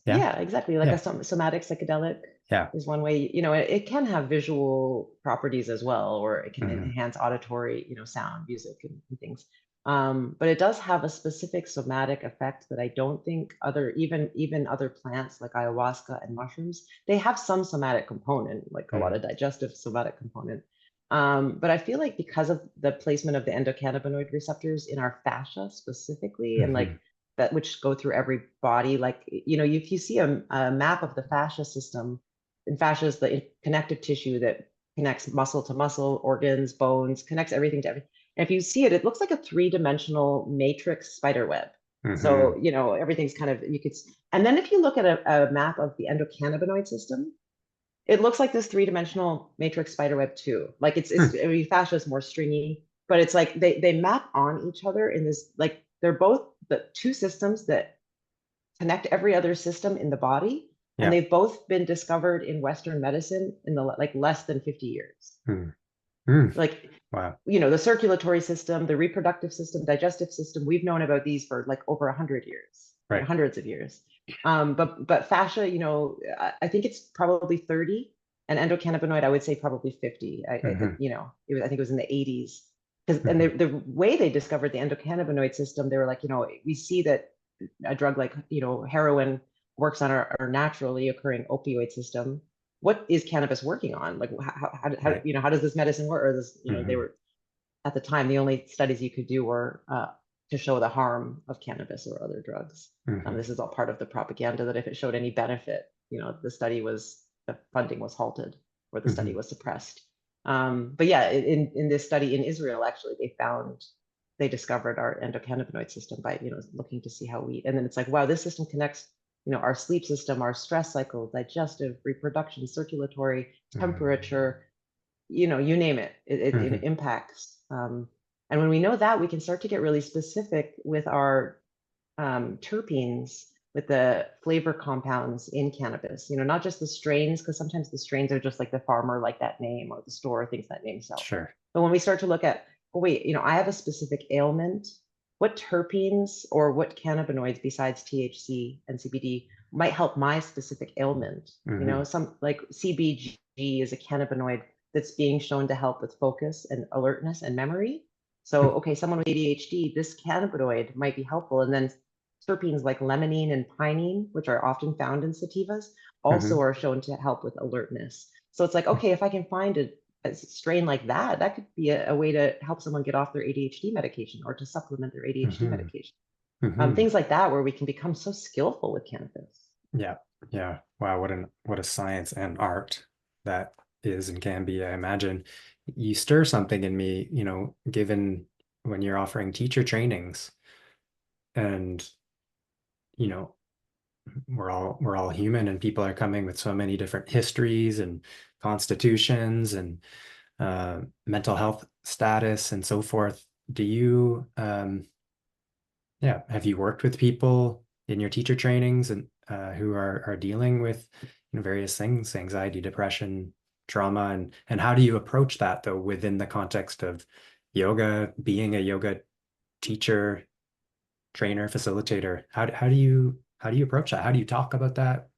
Yeah. yeah, exactly. Like a Yeah. somatic psychedelic Yeah. is one way. It can have visual properties as well, or it can Hmm. enhance auditory, sound, music, and things. But it does have a specific somatic effect that I don't think even other plants like ayahuasca and mushrooms, they have some somatic component, like a lot Hmm. of digestive somatic component. But I feel like because of the placement of the endocannabinoid receptors in our fascia specifically, and like Hmm. that which go through every body. Like, if you see a map of the fascia system, and fascia is the connective tissue that connects muscle to muscle, organs, bones, connects everything to everything. And if you see it, it looks like a three-dimensional matrix spider web. So, Hmm. everything's kind of, and then if you look at a map of the endocannabinoid system, it looks like this three-dimensional matrix spider web too. Like I mean, fascia is more stringy, but it's like they map on each other in this, like they're both the two systems that connect every other system in the body, and Yeah. they've both been discovered in Western medicine in the like less than 50 years. Hmm. Hmm. Like, Wow. the circulatory system, the reproductive system, digestive system, we've known about these for like over 100 years, Right. hundreds of years. But fascia, I think it's probably 30. and endocannabinoid, I would say probably 50. Hmm. I think it was in the 80s. Because and Hmm. the way they discovered the endocannabinoid system, they were like, we see that a drug like, heroin works on our naturally occurring opioid system. What is cannabis working on? Like, Right. how does this medicine work? Or this, they Hmm. were at the time, the only studies you could do were to show the harm of cannabis or other drugs. Hmm. This is all part of the propaganda that if it showed any benefit, the funding was halted or the study Hmm. was suppressed. But yeah, in this study in Israel, actually, they discovered our endocannabinoid system by, looking to see how and then it's like, wow, this system connects, our sleep system, our stress cycle, digestive, reproduction, circulatory, temperature, you name it, it Hmm. impacts. And when we know that, we can start to get really specific with our terpenes, with the flavor compounds in cannabis, not just the strains, because sometimes the strains are just like the farmer, like that name, or the store thinks that name sells. Sure. But when we start to look at, oh, wait, I have a specific ailment, what terpenes or what cannabinoids besides THC and CBD might help my specific ailment? Hmm. Some like CBG is a cannabinoid that's being shown to help with focus and alertness and memory. So, okay, someone with ADHD, this cannabinoid might be helpful. And then terpenes like limonene and pinene, which are often found in sativas, also Hmm. are shown to help with alertness. So it's like, okay, if I can find a strain like that, that could be a way to help someone get off their ADHD medication or to supplement their ADHD Hmm. medication. Hmm. Things like that, where we can become so skillful with cannabis. Yeah. Yeah. Wow. What a science and art that is and can be. I imagine you stir something in me, given when you're offering teacher trainings and, you know, we're all human and people are coming with so many different histories and constitutions and mental health status and so forth. Do you Yeah, have you worked with people in your teacher trainings and who are dealing with various things, anxiety, depression, trauma, and how do you approach that though within the context of yoga, being a yoga teacher, trainer, facilitator? How do you approach that? How do you talk about that?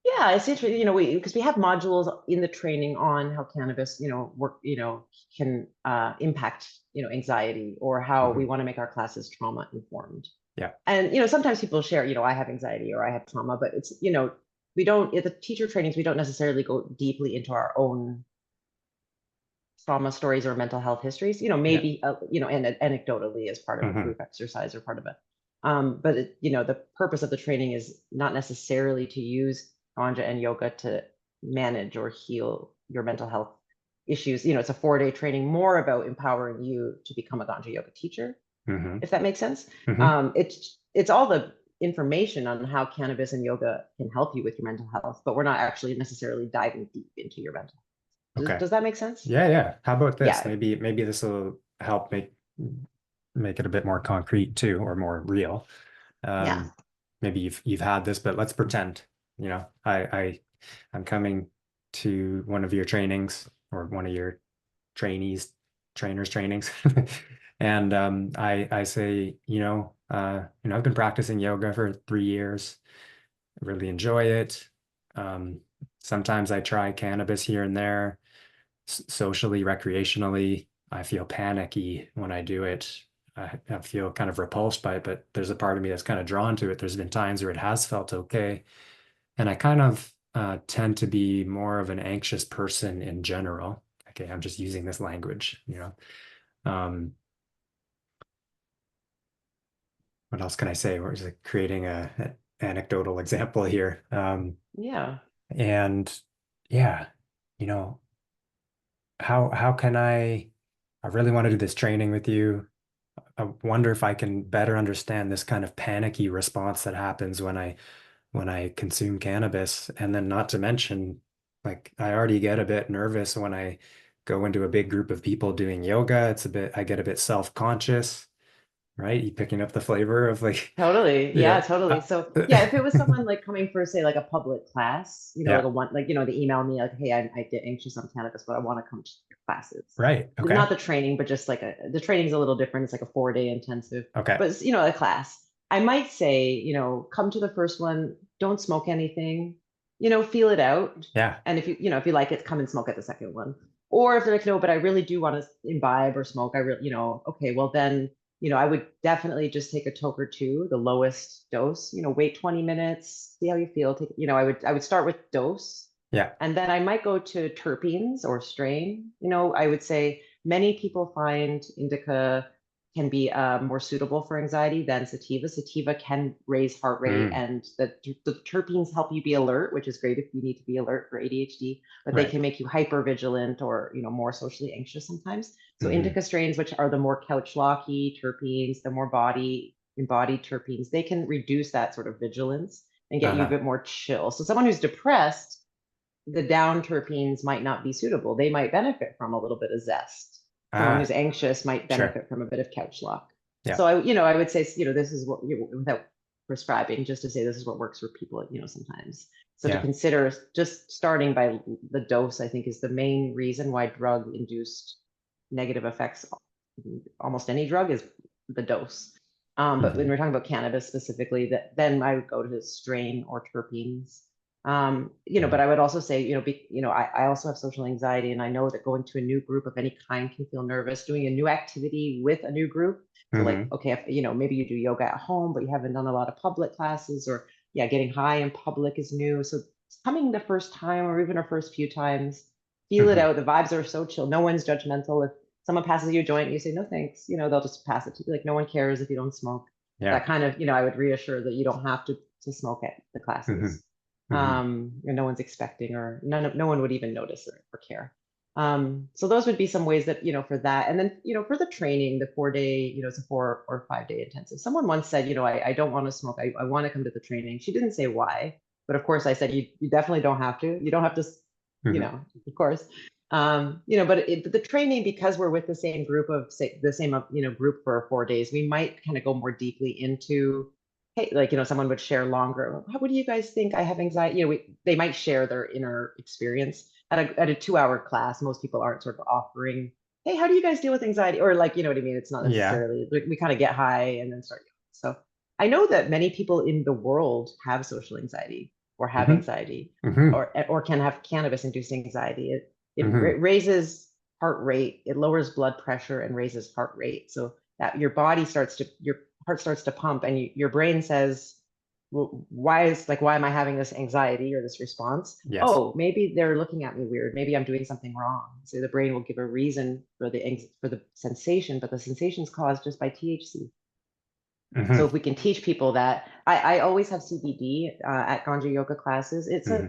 Yeah, it's interesting, because we have modules in the training on how cannabis, work, can impact, anxiety, or how we Mhm. want to make our classes trauma informed. Yeah. And, sometimes people share, I have anxiety or I have trauma, but it's, we don't, at the teacher trainings, we don't necessarily go deeply into our own trauma stories or mental health histories, Yeah. maybe, and anecdotally as part of a Hmm. group exercise or part of it. But the purpose of the training is not necessarily to use Ganja and yoga to manage or heal your mental health issues. It's a 4-day training more about empowering you to become a Ganja yoga teacher, Hmm. if that makes sense. Hmm. It's all the information on how cannabis and yoga can help you with your mental health, but we're not actually necessarily diving deep into your mental health. Okay. Does that make sense? Yeah, yeah. How about this? Yeah. Maybe this will help make it a bit more concrete too, or more real. Yeah. Um, maybe you've had this, but let's pretend, I'm coming to one of your trainings or one of your trainees, trainers trainings. And I say, I've been practicing yoga for 3 years. I really enjoy it. Um, Sometimes I try cannabis here and there, socially, recreationally. I feel panicky when I do it. I feel kind of repulsed by it, but there's a part of me that's kind of drawn to it. There's been times where it has felt okay. And I kind of tend to be more of an anxious person in general. Okay, I'm just using this language. Um, what else can I say? We're just like creating an anecdotal example here. Yeah. And yeah, you know, how can I really want to do this training with you. I wonder if I can better understand this kind of panicky response that happens when I consume cannabis. And then not to mention, like I already get a bit nervous when I go into a big group of people doing yoga. I get a bit self-conscious, right? You picking up the flavor of like, Totally. Yeah, yeah. totally. So yeah, if it was someone like coming for, say, like a public class, like Yeah. a one, like, they email me like, hey, I get anxious on cannabis, but I want to come to your classes. Right. Not Okay. the training, but just like the training's a little different. It's like a 4-day intensive, Okay. but it's, a class. I might say, come to the first one, don't smoke anything. feel it out. Yeah. And if you like it, come and smoke at the second one. Or if they're like, no, but I really do want to imbibe or smoke, I really, okay, well then, I would definitely just take a toke or two, the lowest dose, wait 20 minutes, see how you feel. I would start with dose, Yeah. and then I might go to terpenes or strain. I would say many people find indica can be more suitable for anxiety than sativa. Sativa can raise heart rate, Mm. and the terpenes help you be alert, which is great if you need to be alert for ADHD, but they Right. can make you hyper vigilant or more socially anxious sometimes. So Hmm. indica strains, which are the more couch locky terpenes, the more body embodied terpenes, they can reduce that sort of vigilance and get you a Uh-huh. bit more chill. So someone who's depressed, the down terpenes might not be suitable. They might benefit from a little bit of zest. Someone who's Ah, anxious might sure. benefit from a bit of couch lock. Yeah. So I would say, this is what, without prescribing, just to say this is what works for people, sometimes. So to Yeah. consider just starting by the dose, I think is the main reason why drug induced negative effects, almost any drug, is the dose. But when Hmm. we're talking about cannabis specifically, then I would go to strain or terpenes. But Hmm. I would also say, I also have social anxiety, and I know that going to a new group of any kind can feel nervous. Doing a new activity with a new group, so like, Hmm. okay, if, maybe you do yoga at home, but you haven't done a lot of public classes, or yeah, getting high in public is new. So coming the first time, or even our first few times, feel it Hmm. out. The vibes are so chill. No one's judgmental. If someone passes you a joint, you say no thanks. They'll just pass it to you. Like no one cares if you don't smoke. Yeah. That kind of, I would reassure that you don't have to smoke at the Hmm. classes. Hmm. And no one's expecting, or no one would even notice or care. So those would be some ways that, for that. And then, for the training, the 4 day, it's a 4 or 5 day intensive. Someone once said, I don't want to smoke. I want to come to the training. She didn't say why, but of course I said, you definitely don't have to. You don't have to, Hmm. of course. But the training, because we're with the same group of, say, the same, group for 4 days, we might kind of go more deeply into, hey, like, someone would share longer. What do you guys think? I have anxiety. They might share their inner experience at a 2 hour class. Most people aren't sort of offering, hey, how do you guys deal with anxiety? Or like, you know what I mean? It's not Yeah. necessarily like we kind of get high and then start. So I know that many people in the world have social anxiety or have Hmm. anxiety, Hmm. or can have cannabis induced anxiety. It Hmm. raises heart rate, it lowers blood pressure and raises heart rate. So that your heart starts to pump, and your brain says, well, why am I having this anxiety or this response? Yes. Oh, maybe they're looking at me weird. Maybe I'm doing something wrong. So the brain will give a reason for the sensation, but the sensation is caused just by THC. So Hmm. if we can teach people that, I always have CBD at Ganja Yoga classes. Hmm.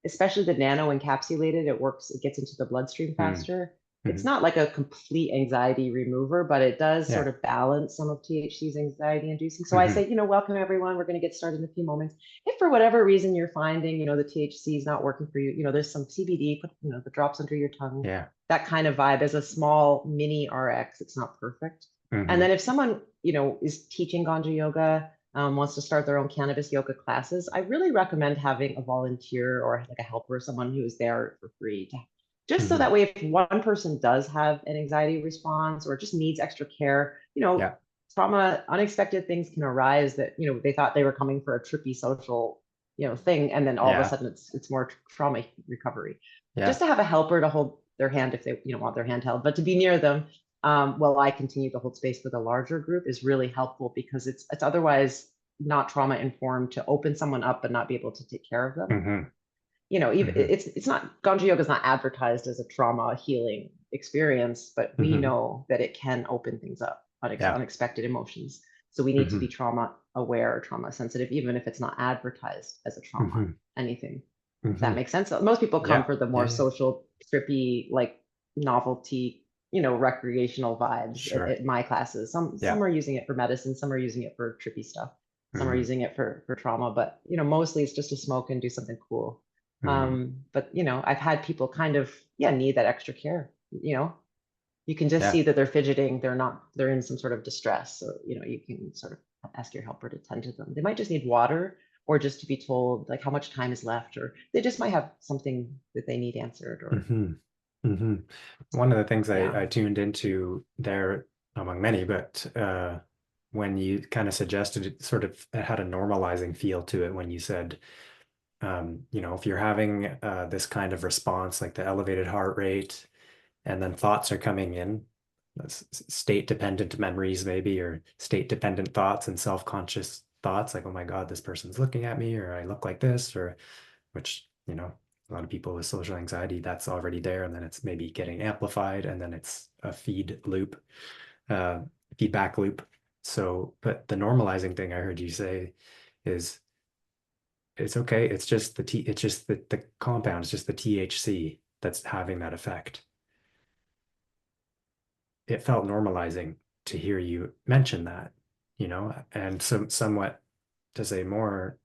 Especially the nano encapsulated, it works, it gets into the bloodstream Hmm. faster. It's Hmm. not like a complete anxiety remover, but it does sort Yeah. of balance some of THC's anxiety inducing. So I Hmm. say, welcome everyone. We're going to get started in a few moments. If for whatever reason you're finding, the THC is not working for you, there's some CBD, put, the drops under your tongue, Yeah. that kind of vibe as a small mini RX. It's not perfect. And Hmm. then if someone, is teaching Ganja Yoga, wants to start their own cannabis yoga classes, I really recommend having a volunteer or like a helper, someone who is there for free, just so Hmm. that way, if one person does have an anxiety response or just needs extra care, Yeah. trauma, unexpected things can arise that, they thought they were coming for a trippy social, thing. And then all of a Yeah. sudden it's more trauma recovery. Just Yeah. to have a helper to hold their hand if they, want their hand held, but to be near them while I continue to hold space for the larger group is really helpful, because it's otherwise not trauma informed to open someone up but not be able to take care of them. Hmm. Even Hmm. it's not, Ganja Yoga is not advertised as a trauma healing experience, but we Hmm. know that it can open things up, Yeah. unexpected emotions. So we need to be Hmm. trauma aware or trauma sensitive, even if it's not advertised as a trauma, Hmm. anything. That Hmm. makes sense. So most people come Yeah. for the Yeah. more Yeah. social, trippy, like novelty, recreational vibes Sure. at my classes. Some Yeah. are using it for medicine, some are using it for trippy stuff, some are Hmm. using it for trauma, but mostly it's just to smoke and do something cool. Hmm. But I've had people kind of, yeah, need that extra care. You can just Yeah. see that they're fidgeting, they're in some sort of distress. So, you can sort of ask your helper to tend to them. They might just need water, or just to be told like how much time is left, or they just might have something that they need answered, or Hmm. Hmm. One of the things yeah. I tuned into there, among many, but when you kind of suggested it, sort of it had a normalizing feel to it when you said If you're having this kind of response, like the elevated heart rate, and then thoughts are coming in, state-dependent memories maybe, or state-dependent thoughts and self-conscious thoughts, like, oh my God, this person's looking at me, or I look like this, or which, a lot of people with social anxiety, that's already there, and then it's maybe getting amplified, and then it's a uh, feedback loop. So, but the normalizing thing I heard you say is it's okay. It's just the compound, it's just the THC that's having that effect. It felt normalizing to hear you mention that, and somewhat to say more,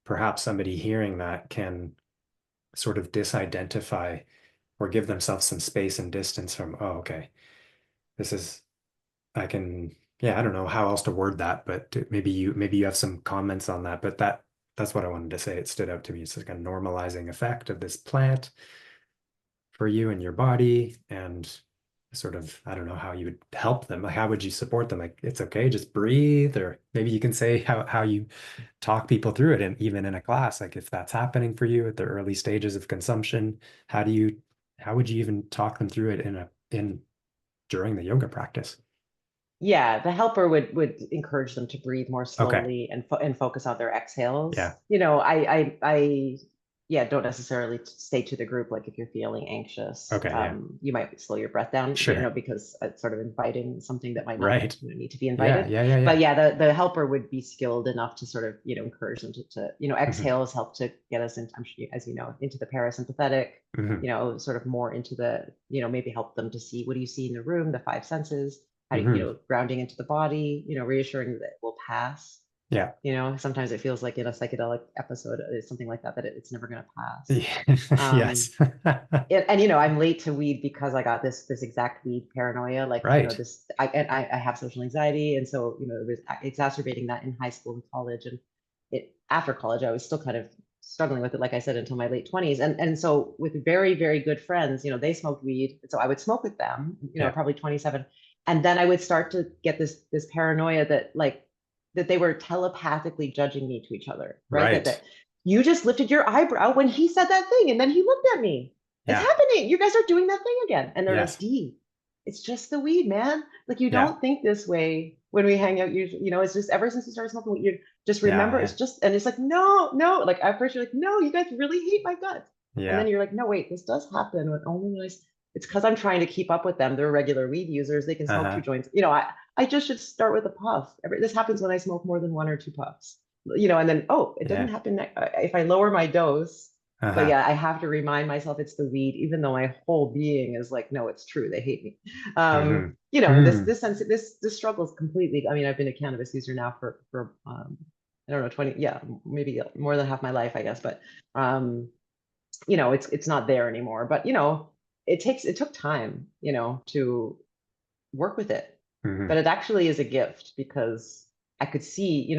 perhaps somebody hearing that can sort of disidentify or give themselves some space and distance from, oh, okay, this is, I can, yeah, I don't know how else to word that, but maybe you have some comments on that, but that's what I wanted to say. It stood out to me. It's like a normalizing effect of this plant for you and your body, and sort of, I don't know how you would help them. Like, how would you support them? Like, it's okay, just breathe, or maybe you can say how you talk people through it, and even in a class, like if that's happening for you at the early stages of consumption, how would you even talk them through it in during the yoga practice? Yeah, the helper would encourage them to breathe more Okay. slowly and focus on their exhales. Yeah. Yeah, don't necessarily say to the group like if you're feeling anxious, Okay. Yeah. you might slow your breath down, Sure. because it's sort of inviting something that might not, Right. need to be Yeah. invited. Yeah. Yeah. But Yeah. yeah, the helper would be skilled enough to sort of, encourage them to Hmm. exhales help to get us into, I'm sure, as you know, into the parasympathetic, Hmm. sort of more into the, maybe help them to see what do you see in the room, the five senses, how do you, Hmm. grounding into the body, reassuring that it will pass. Yeah. Sometimes it feels like in a psychedelic episode, it's something like that, that it's never going to pass. Um, Yes. and I'm late to weed because I got this exact weed paranoia. Like, Right. I have social anxiety, and so it was exacerbating that in high school and college, and after college I was still kind of struggling with it, like I said, until my late 20s. And so with very, very good friends, they smoked weed, and so I would smoke with them, Yeah. probably 27, and then I would start to get this paranoia that that they were telepathically judging me to each other, right? That Right. you just lifted your eyebrow when he said that thing, and then he looked at me. It's Yeah. happening. You guys are doing that thing again. And they're like, Yes. Dee, it's just the weed, man. Like, you Yeah. don't think this way when we hang out. It's just ever since you started smoking weed, you just Yeah. remember Yeah. it's just, and it's like, no, no. Like, at first you're like, no, you guys really hate my guts. And then Yeah. you're like, no, wait, this does happen when only when it's because I'm trying to keep up with them. They're regular weed users. They can smoke two Uh-huh. joints. I just should start with a puff. This happens when I smoke more than one or two puffs. And then, oh, it doesn't Yeah. happen if I lower my dose. But Uh-huh. yeah, I have to remind myself it's the weed, even though my whole being is like, no, it's true. They hate me. Hmm. And Hmm. this struggle is completely. I mean, I've been a cannabis user now for I don't know, 20, yeah, maybe more than half my life, I guess. But it's not there anymore. But it took time, to work with it. Hmm. But it actually is a gift because I could see,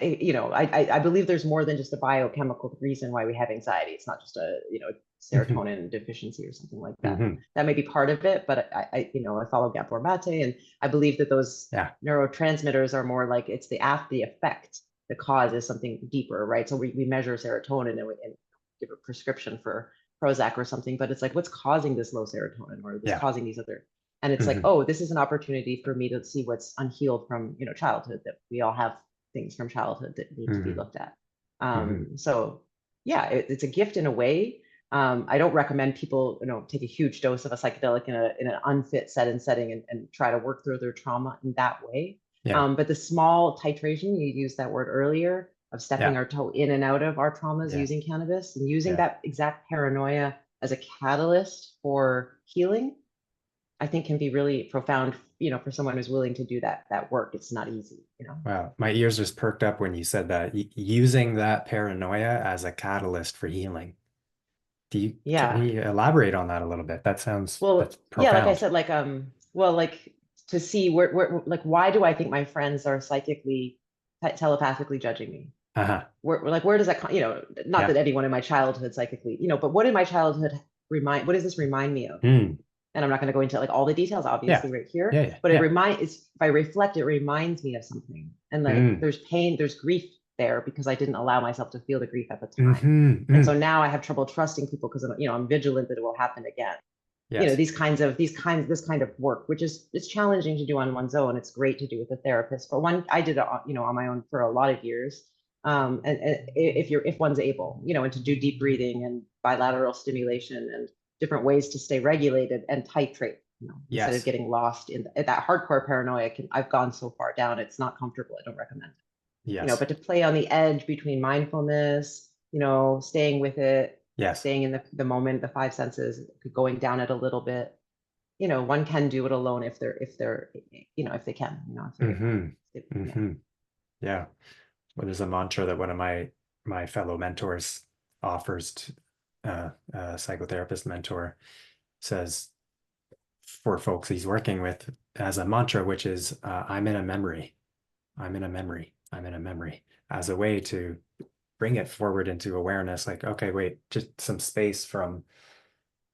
I believe there's more than just a biochemical reason why we have anxiety. It's not just a, Hmm. serotonin deficiency or something like that. Hmm. That may be part of it, but I follow Gabor Mate, and I believe that those Yeah. neurotransmitters are more like it's the effect. The cause is something deeper, right? So we measure serotonin and give a prescription for Prozac or something, but it's like, what's causing this low serotonin or this Yeah. causing these other, and it's like, Hmm. oh, this is an opportunity for me to see what's unhealed from, childhood, that we all have things from childhood that need to be Hmm. looked at. Hmm. So yeah, it's a gift in a way. I don't recommend people, take a huge dose of a psychedelic in an unfit setting and try to work through their trauma in that way. Yeah. But the small titration, you used that word earlier, of stepping Yeah. our toe in and out of our traumas Yeah. using cannabis and using Yeah. that exact paranoia as a catalyst for healing, I think can be really profound, for someone who's willing to do that work. It's not easy. Wow. My ears just perked up when you said that. Using that paranoia as a catalyst for healing. Can Yeah. you elaborate on that a little bit? That's Well, yeah, like I profound. said, well, like to see like, why do I think my friends are psychically, telepathically judging me? Uh-huh. Where does that, not Yeah. that anyone in my childhood psychically, but what in my childhood what does this remind me of? Mm. And I'm not going to go into like all the details, Yeah. obviously, right here, Yeah. Yeah. but Yeah. if I reflect, it reminds me of something. And like, Mm. there's pain, there's grief there because I didn't allow myself to feel the grief at the time. Mm-hmm. And so Mm. now I have trouble trusting people because I'm vigilant that it will happen again. Yes. This kind of work, which is it's challenging to do on one's own. It's great to do with a therapist. For one, I did it on my own for a lot of years. And if one's able, and to do deep breathing and bilateral stimulation and different ways to stay regulated and titrate, instead of Yes. getting lost in that hardcore paranoia. I've gone so far down, it's not comfortable. I don't recommend it. Yes. But to play on the edge between mindfulness, staying with it, Yes. staying in the moment, the five senses, going down it a little bit. One can do it alone if they can, if they're able. Mm-hmm. Yeah. Mm-hmm. Yeah. Well, there's a mantra that one of my fellow mentors offers to a psychotherapist mentor says for folks he's working with as a mantra, which is I'm in a memory. I'm in a memory. I'm in a memory as a way to bring it forward into awareness. Like, okay, wait, just some space from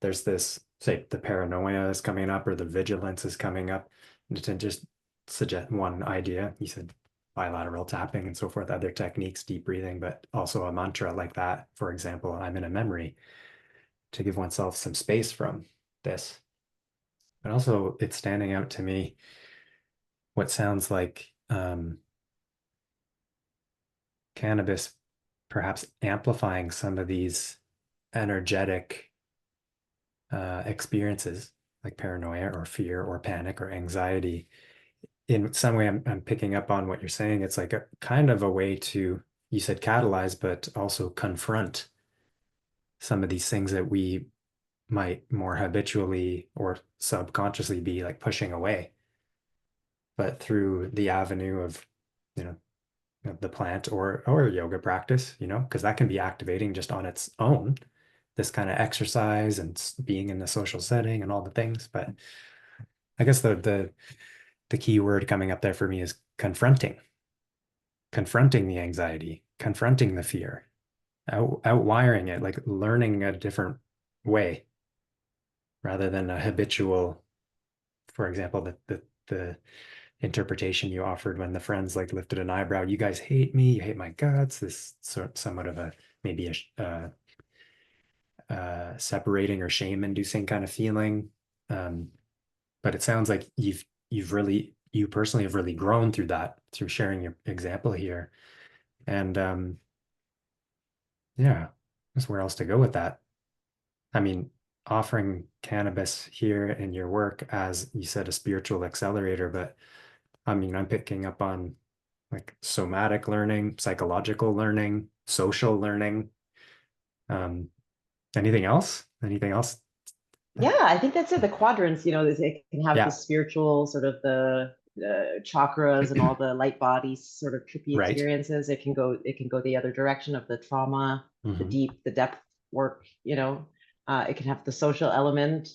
there's this, say, the paranoia is coming up or the vigilance is coming up. And to just suggest one idea, you said bilateral tapping and so forth, other techniques, deep breathing, but also a mantra like that. For example, I'm in a memory to give oneself some space from this. But also, it's standing out to me what sounds like cannabis perhaps amplifying some of these energetic experiences like paranoia or fear or panic or anxiety. In some way, I'm picking up on what you're saying. It's like a kind of a way to, you said catalyze, but also confront some of these things that we might more habitually or subconsciously be like pushing away, but through the avenue of, you know, the plant or yoga practice, because that can be activating just on its own, this kind of exercise and being in the social setting and all the things. But I guess the key word coming up there for me is confronting the anxiety, confronting the fear, outwiring it, like learning a different way rather than a habitual, for example, the interpretation you offered when the friends like lifted an eyebrow. You guys hate me. You hate my guts. This somewhat of a maybe a separating or shame inducing kind of feeling. Um, but it sounds like you personally have really grown through that through sharing your example here. And yeah, there's where else to go with that. I mean, offering cannabis here in your work as you said, a spiritual accelerator, but I mean, I'm picking up on like somatic learning, psychological learning, social learning. Um, anything else? Anything else? Yeah, I think that's it. The quadrants, it can have the Yeah, spiritual sort of the chakras and all the light body sort of trippy right. experiences. It can go the other direction of the trauma, Hmm. the depth work. It can have the social element,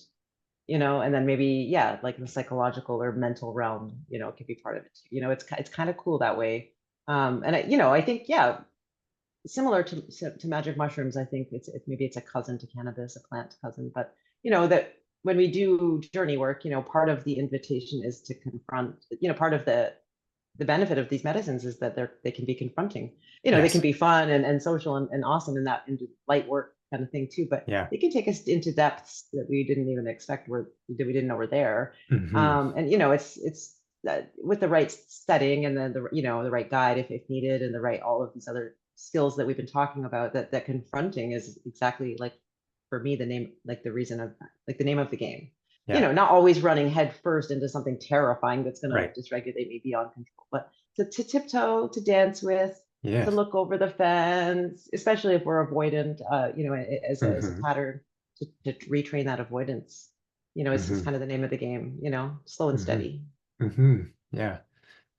and then maybe, yeah, like the psychological or mental realm, it could be part of it. It's kind of cool that way. And I think, yeah, similar to magic mushrooms. I think maybe it's a cousin to cannabis, a plant cousin. But that when we do journey work, part of the invitation is to confront. Part of the benefit of these medicines is that they can be confronting. They can Yes. be fun and social and awesome in that into light work kind of thing too. But Yeah. they can take us into depths that we didn't even expect that we didn't know were there. Hmm. And it's with the right setting and then the right guide if needed, and the right all of these other skills that we've been talking about, that confronting is exactly like, for me, the name, like the reason of, like the name of the game. Yeah. Not always running head first into something terrifying that's going to Right. dysregulate me beyond control, but to tiptoe, to dance with, to Yes. look over the fence, especially if we're avoidant, as a Hmm. pattern, to retrain that avoidance. It's Hmm. kind of the name of the game, slow and Hmm. steady. Hmm. Yeah.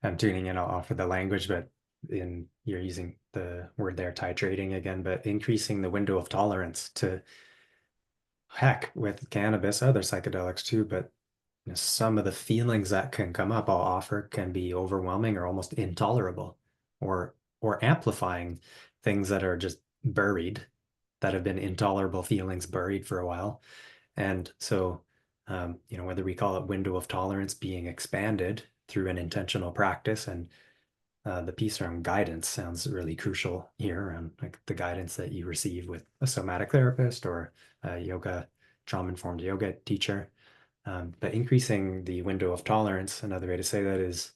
I'm tuning in. I'll offer the language, but you're using the word there, titrating again, but increasing the window of tolerance to heck with cannabis, other psychedelics too, but some of the feelings that can come up, I'll offer, can be overwhelming or almost intolerable, or amplifying things that are just buried, that have been intolerable feelings buried for a while. And so, whether we call it window of tolerance being expanded through an intentional practice and the piece around guidance sounds really crucial here, around like the guidance that you receive with a somatic therapist or a yoga, trauma-informed yoga teacher. But increasing the window of tolerance, another way to say that is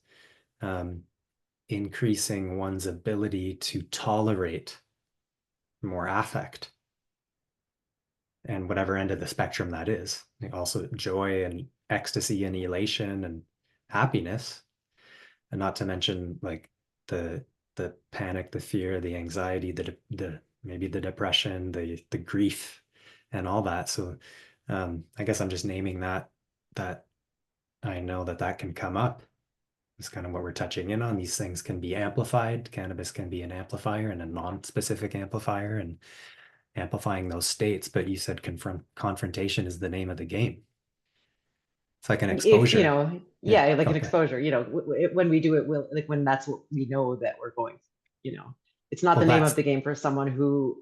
um, increasing one's ability to tolerate more affect and whatever end of the spectrum that is. Also joy and ecstasy and elation and happiness, and not to mention like the the panic, the fear, the anxiety, the maybe the depression, the grief, and all that. So I guess I'm just naming that I know that that can come up. It's kind of what we're touching in on. These things can be amplified. Cannabis can be an amplifier and a non-specific amplifier, and amplifying those states. But you said confrontation is the name of the game. It's like an If, exposure. Yeah. yeah, like an Okay. exposure, when we do it, will like when that's what we know that we're going through, it's not Well, the name of that's the game for someone who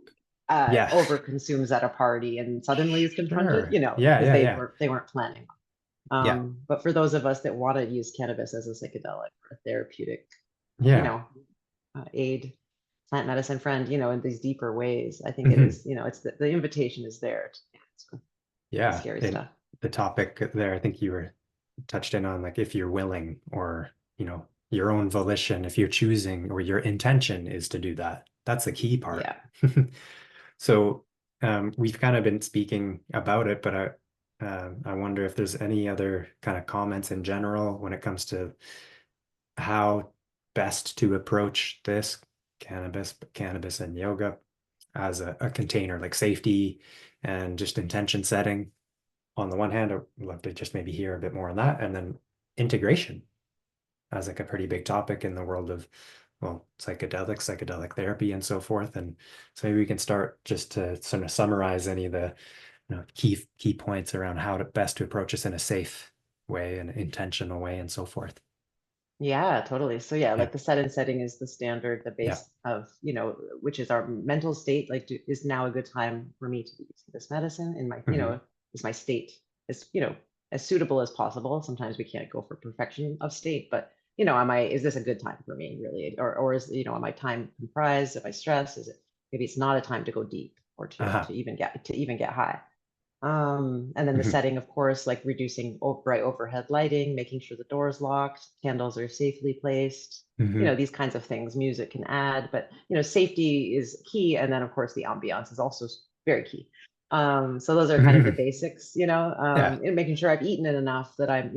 yeah. over consumes at a party and suddenly is confronted, Sure. Yeah. because Yeah. Yeah. they weren't planning. Yeah. But for those of us that want to use cannabis as a psychedelic or a therapeutic, you Yeah. know, aid, plant medicine friend, in these deeper ways, I think it Mhm. is, it's the invitation is there to answer the Yeah. scary And stuff. the topic there, I think you were touched in on like if you're willing or, your own volition, if you're choosing or your intention is to do that. That's the key part. Yeah. So we've kind of been speaking about it, but I wonder if there's any other kind of comments in general when it comes to how best to approach this cannabis and yoga as a container, like safety and just intention setting. On the one hand, I'd love to just maybe hear a bit more on that, and then integration as like a pretty big topic in the world of, well, psychedelic therapy, and so forth. And so maybe we can start just to sort of summarize any of the key points around how to best to approach this in a safe way and intentional way and so forth. Yeah, totally. So yeah, Yeah. like the set and setting is the standard, the Yeah. base of, which is our mental state. Like, is now a good time for me to be using this medicine in my, Hmm. is my state as, as suitable as possible. Sometimes we can't go for perfection of state, but is this a good time for me really? Or is, am I time comprised? If I stress, is it, maybe it's not a time to go deep or Uh-huh. to even get high. And then the Hmm. setting, of course, like reducing bright overhead lighting, making sure the door is locked, candles are safely placed, Hmm. these kinds of things music can add, but, safety is key. And then, of course, the ambiance is also very key. So those are kind of the Hmm. basics, Yeah. and making sure I've eaten it enough that I'm,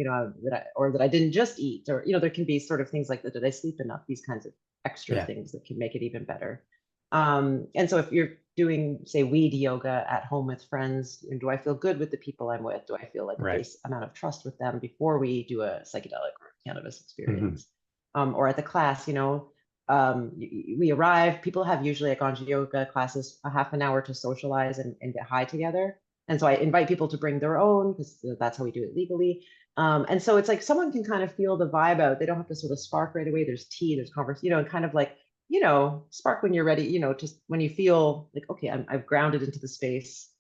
or that I didn't just eat, or, there can be sort of things like that. Did I sleep enough? These kinds of extra Yeah. things that can make it even better. And so if you're doing, say, weed yoga at home with friends, do I feel good with the people I'm with? Do I feel like a Right. base amount of trust with them before we do a psychedelic or cannabis Hmm. experience? Or at the class, we arrive, people have usually at Ganja Yoga classes a half an hour to socialize and get high together. And so I invite people to bring their own because that's how we do it legally. And so it's like someone can kind of feel the vibe out. They don't have to sort of spark right away. There's tea, there's converse, and kind of like spark when you're ready, just when you feel like, okay, I've grounded into the space.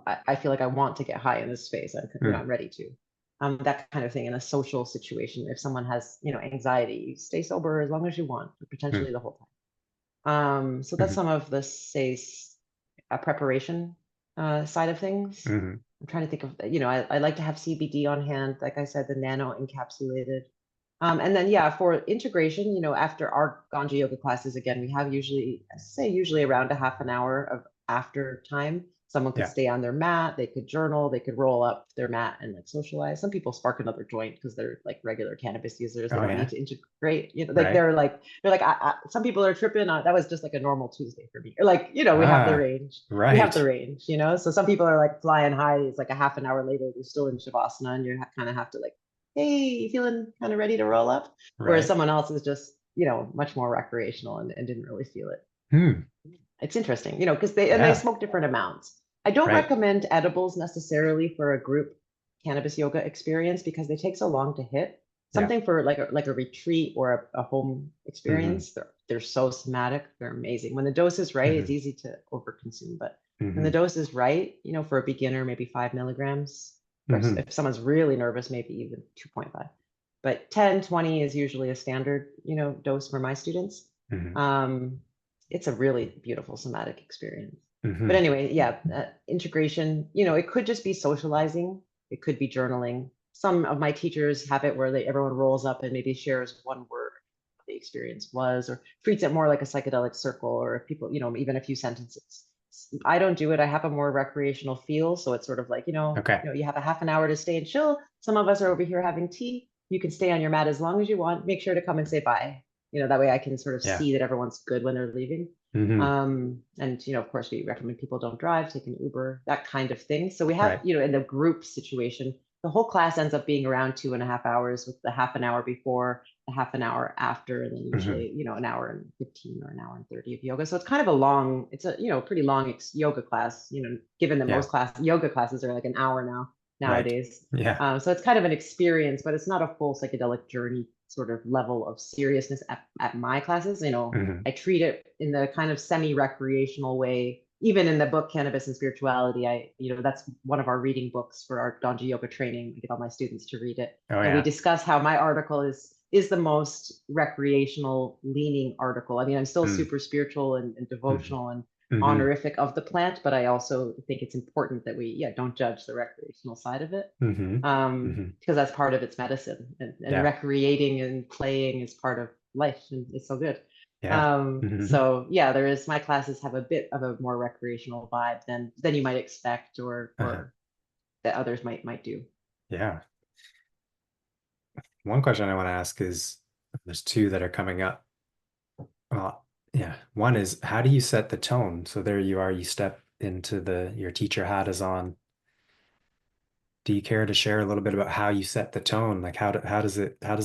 I feel like I want to get high in this space. Mm. I'm ready to. That kind of thing in a social situation. If someone has, anxiety, you stay sober as long as you want, Mm. potentially the whole time. So that's Hmm. some of the, say, preparation side of things. Hmm. I'm trying to think of, I like to have CBD on hand. Like I said, the nano encapsulated. And then, yeah, for integration, after our Ganja yoga classes, again, we have usually around a half an hour of after time. Someone could Yeah. stay on their mat, they could journal, they could roll up their mat and like socialize. Some people spark another joint because they're like regular cannabis users. They Oh don't need yeah. to integrate, like Right. some people are tripping on that was just like a normal Tuesday for me. Or like, we have the Ah, range. We have the right. range, So some people are like flying high. It's like a half an hour later, they're still in Shavasana and you kind of have to like, hey, you feeling kind of ready to roll up? Whereas Right. someone else is just, much more recreational and didn't really feel it. Hmm. It's interesting, because they Yeah. smoke different amounts. I don't Right. recommend edibles necessarily for a group cannabis yoga experience because they take so long to hit. Yeah. Something for like a retreat or a home Hmm. experience, they're so somatic, they're amazing. When the dose is right, it's Hmm. easy to overconsume, but when the Hmm. dose is right, for a beginner, maybe 5 milligrams. Hmm. If someone's really nervous, maybe even 2.5. but 10, 20 is usually a standard, dose for my students. Hmm. Um, it's a really beautiful somatic experience. But Hmm. anyway, yeah, integration, it could just be socializing. It could be journaling. Some of my teachers have it where everyone rolls up and maybe shares one word the experience was, or treats it more like a psychedelic circle, or if people, even a few sentences. I don't do it. I have a more recreational feel. So it's sort of like, Okay. you have a half an hour to stay and chill. Some of us are over here having tea. You can stay on your mat as long as you want. Make sure to come and say bye. That way I can sort of Yeah. see that everyone's good when they're leaving. Hmm. And of course, we recommend people don't drive, take an Uber, that kind of thing. So we have, Right. in the group situation, the whole class ends up being around 2.5 hours, with the half an hour before, the half an hour after, and then Hmm. usually, an hour and 15 or an hour and 30 of yoga. So it's kind of it's a, pretty long yoga class, given that Yeah. most yoga classes are like an hour Right. nowadays. Yeah. So it's kind of an experience, but it's not a full psychedelic journey sort of level of seriousness at my classes. Hmm. I treat it in the kind of semi-recreational way. Even in the book Cannabis and Spirituality, that's one of our reading books for our Ganja Yoga training. I get all my students to read it, Oh and we yeah. discuss how my article is the most recreational leaning article. I mean, I'm still Mm. super spiritual and Hmm. devotional and Hmm. honorific of the plant, but I also think it's important that we, don't judge the recreational side of it, Hmm. Hmm. because that's part of its medicine, and Yeah. recreating and playing is part of life, and it's so good. Yeah. Hmm. So yeah, my classes have a bit of a more recreational vibe than you might expect, or Uh-huh. that others might do. Yeah. One question I want to ask is there's two that are coming up. Well, yeah. One is how do you set the tone? So there you are, you step into your teacher hat is on. Do you care to share a little bit about how you set the tone? Like how does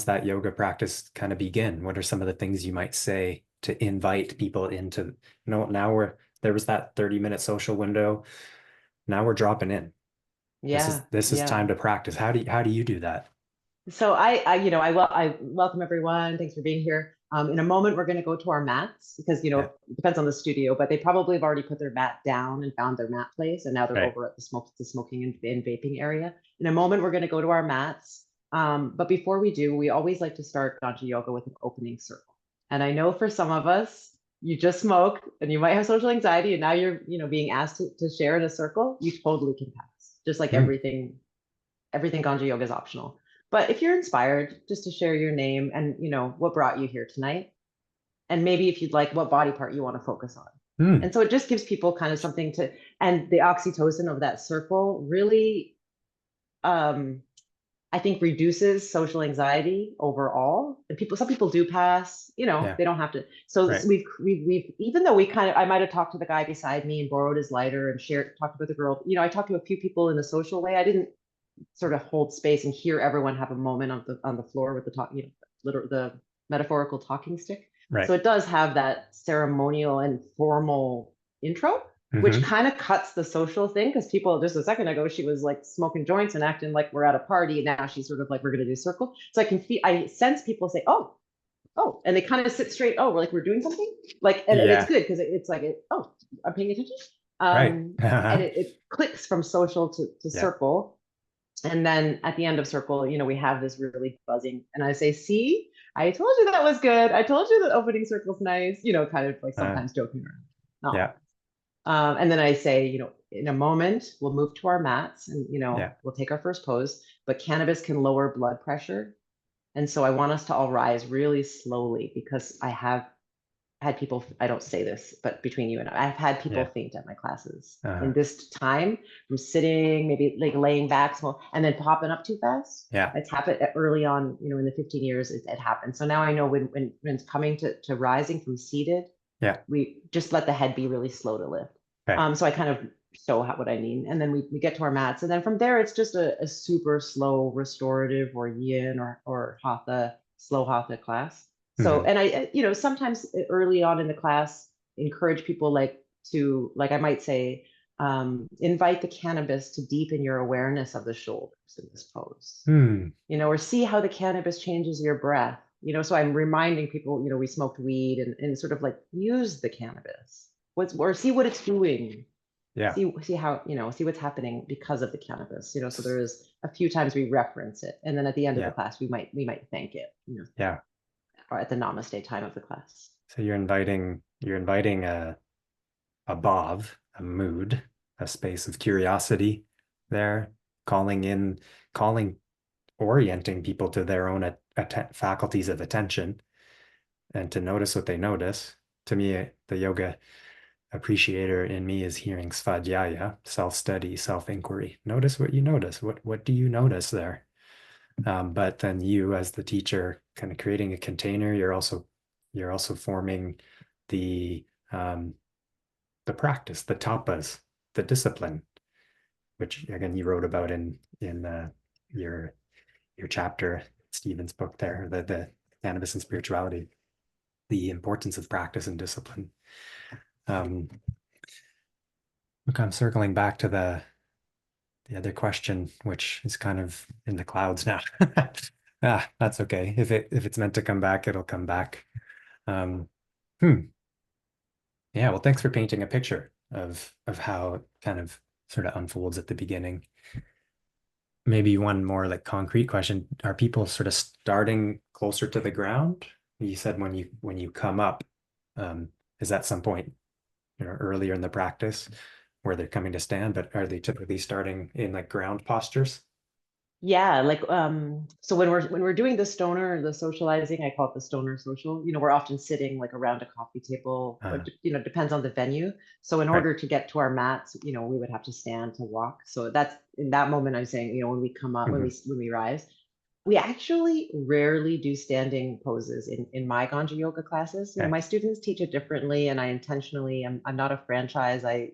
that yoga practice kind of begin? What are some of the things you might say to invite people into, now there was that 30-minute social window. Now we're dropping in. This is Yeah, this is yeah. time to practice. How do you do that? So I welcome everyone. Thanks for being here. In a moment, we're going to go to our mats because Yeah. it depends on the studio, but they probably have already put their mat down and found their mat place, and now they're Right. over at the smoking and vaping area. In a moment, we're going to go to our mats. But before we do, we always like to start Ganja Yoga with an opening circle. And I know for some of us, you just smoke and you might have social anxiety, and now you're being asked to share in a circle. You totally can pass, just like Mm. everything Ganja Yoga is optional. But if you're inspired, just to share your name and what brought you here tonight, and maybe if you'd like, what body part you want to focus on. Mm. And so it just gives people kind of something to, and the oxytocin of that circle really, um, I think, reduces social anxiety overall. And some people do pass, Yeah. they don't have to. So Right. we've even though I might have talked to the guy beside me and borrowed his lighter and talked with the girl. I talked to a few people in the social way. I didn't sort of hold space and hear everyone have a moment on the floor with the the metaphorical talking stick. Right. So it does have that ceremonial and formal intro, which Hmm. kind of cuts the social thing, because people just a second ago she was like smoking joints and acting like we're at a party, and now she's sort of like we're gonna do circle. So I sense people say, oh, and they kind of sit straight. Oh, we're like we're doing something, like, and it's Yeah. good because it's like oh, I'm paying attention. Right. And it clicks from social to Yeah. circle, and then at the end of circle, we have this really buzzing. And I say, see, I told you that was good. I told you that opening circle's nice, kind of like Uh, sometimes joking around. Not yeah. always. And then I say, in a moment, we'll move to our mats and, Yeah. we'll take our first pose, but cannabis can lower blood pressure. And so I want us to all rise really slowly, because I have had people, I don't say this, but between you and I've had people Yeah. faint at my classes in Uh, this time, from sitting, maybe like laying back, small, and then popping up too fast. yeah. It's happened early on, in the 15 years it happened. So now I know when it's coming to rising from seated, Yeah. we just let the head be really slow to lift. Okay. So I kind of show what I mean. And then we get to our mats. And then from there, it's just a super slow restorative or yin or hatha, slow hatha class. So, Hmm. and sometimes early on in the class, encourage people I might say, invite the cannabis to deepen your awareness of the shoulders in this pose, Hmm. or see how the cannabis changes your breath. So I'm reminding people, we smoked weed, and sort of like use the cannabis, or see what it's doing. Yeah. see how, see what's happening because of the cannabis, so there is a few times we reference it, and then at the end of the Yeah. class we might thank it, Yeah. or at the namaste time of the class. So you're inviting a bhav, a mood, a space of curiosity there, calling in, calling, orienting people to their own faculties of attention and to notice what they notice. To me, the yoga appreciator in me is hearing svadhyaya, self-study, self-inquiry. Notice what you notice. What do you notice there? But then you, as the teacher, kind of creating a container, you're also forming the the practice, the tapas, the discipline, which again you wrote about in your your chapter, Stephen's book there, the cannabis and spirituality, the importance of practice and discipline. Um, look, I'm circling back to the other question, which is kind of in the clouds now. That's okay. If it's meant to come back, it'll come back. Um, hmm. Yeah. Well, thanks for painting a picture of how it kind of sort of unfolds at the beginning. Maybe one more like concrete question. Are people sort of starting closer to the ground? You said when you come up, um, is that some point, earlier in the practice where they're coming to stand, but are they typically starting in like ground postures? Yeah, like so when we're doing the socializing, I call it the stoner social. We're often sitting like around a coffee table, or Uh, depends on the venue. So in right. order to get to our mats, we would have to stand to walk. So that's in that moment I'm saying, when we come up, when we Hmm. when we rise, we actually rarely do standing poses in my Ganja Yoga classes. Okay. My students teach it differently, and I intentionally, I'm not a franchise. I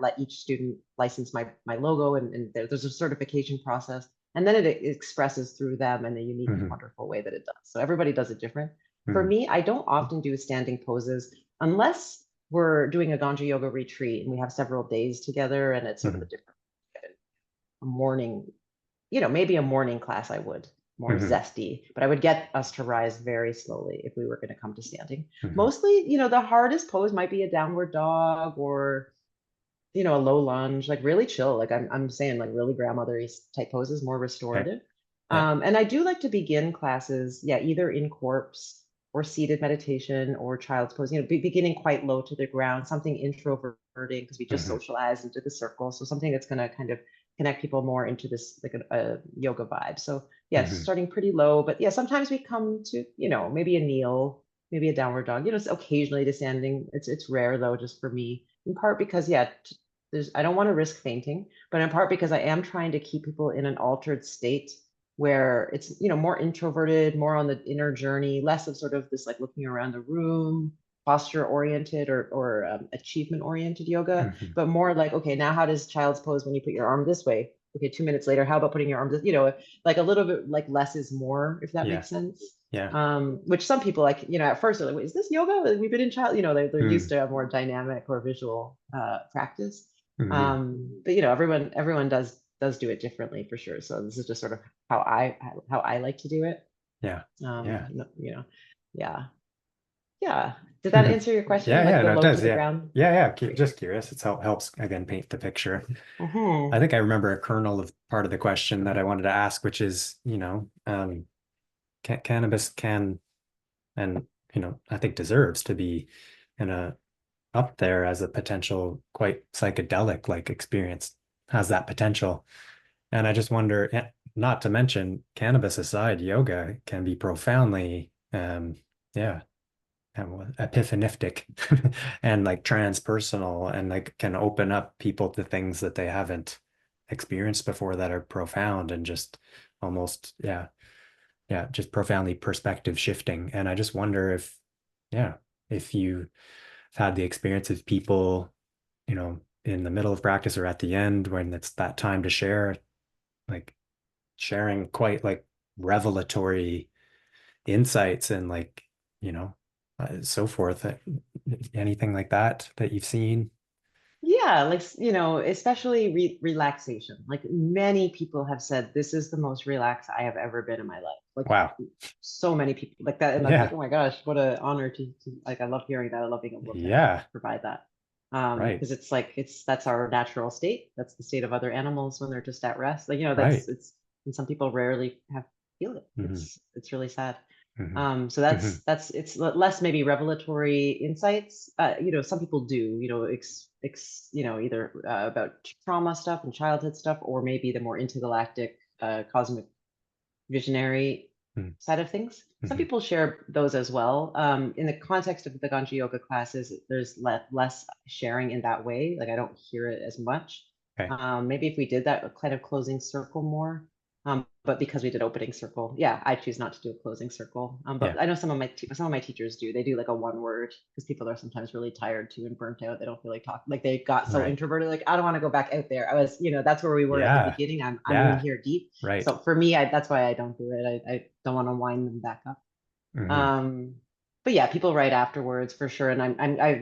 let each student license my logo, and there's a certification process, and then it expresses through them in a unique and Hmm. wonderful way that it does. So everybody does it different. For Hmm. me, I don't often do standing poses unless we're doing a Ganja Yoga retreat and we have several days together, and it's sort of Hmm. a different morning, maybe a morning class I would more Hmm. zesty, but I would get us to rise very slowly if we were going to come to standing. Hmm. Mostly, the hardest pose might be a downward dog or, a low lunge, like really chill. Like I'm saying, like really grandmother type poses, more Okay. restorative. Yeah. And I do like to begin classes, yeah, either in corpse or seated meditation or child's pose, beginning quite low to the ground, something introverting because we just Hmm. socialize into the circle. So something that's going to kind of connect people more into this, like a yoga vibe. So yeah, Hmm. starting pretty low, but yeah, sometimes we come to, maybe a kneel, maybe a downward dog, occasionally to standing. It's rare though, just for me, in part because yeah, I don't want to risk fainting, but in part because I am trying to keep people in an altered state where it's, more introverted, more on the inner journey, less of sort of this like looking around the room, posture oriented or achievement oriented yoga, Hmm. but more like, okay, now how does child's pose when you put your arm this way? Okay, 2 minutes later, how about putting your arm this, like a little bit like less is more, if that Yeah. makes sense. Yeah. Which some people like, at first are like, wait, is this yoga? We've been in child, they're used Mm. to a more dynamic or visual practice. Hmm. But everyone does do it differently for sure. So this is just sort of how I like to do it. Yeah. Yeah. Yeah, yeah. Did that Yeah. answer your question? Like Yeah. the No, it low to does. the Yeah. ground? Yeah. Yeah. Just curious. It's helps again paint the picture. I Hmm. think I remember a kernel of part of the question that I wanted to ask, which is, cannabis can and I think deserves to be in a up there as a potential quite psychedelic like experience, has that potential. And I just wonder, not to mention cannabis aside, yoga can be profoundly yeah, epiphanistic and like transpersonal and like can open up people to things that they haven't experienced before that are profound and just almost, yeah, just profoundly perspective shifting. And I just wonder yeah, if you've had the experience of people, in the middle of practice or at the end when it's that time to share, like sharing quite like revelatory insights and like, you know, so forth. Anything like that that you've seen? Yeah, like especially relaxation. Like many people have said, this is the most relaxed I have ever been in my life. Like Wow. so many people like that, and that's like, Yeah. oh my gosh, what an honor to like. I love hearing that. I love being able to Yeah. provide that. Right. because it's like that's our natural state. That's the state of other animals when they're just at rest. Like, Right. and some people rarely have feel it. Hmm. It's really sad. Hmm. So Hmm. it's less maybe revelatory insights. Some people do, either about trauma stuff and childhood stuff, or maybe the more intergalactic, cosmic visionary side of things. Some Hmm. people share those as well. In the context of the Ganja Yoga classes, there's less sharing in that way. Like I don't hear it as much. Okay. Maybe if we did that kind of closing circle more. But because we did opening circle, yeah, I choose not to do a closing circle. Yeah. But I know some of my teachers do. They do like a one word because people are sometimes really tired too and burnt out. They don't feel like talking. Like they got so Right. introverted. Like I don't want to go back out there. That's where we were at the Yeah. beginning. I'm in Yeah. here deep. Right. So for me, that's why I don't do it. I don't want to wind them back up. Hmm. Um, but yeah, people write afterwards for sure. And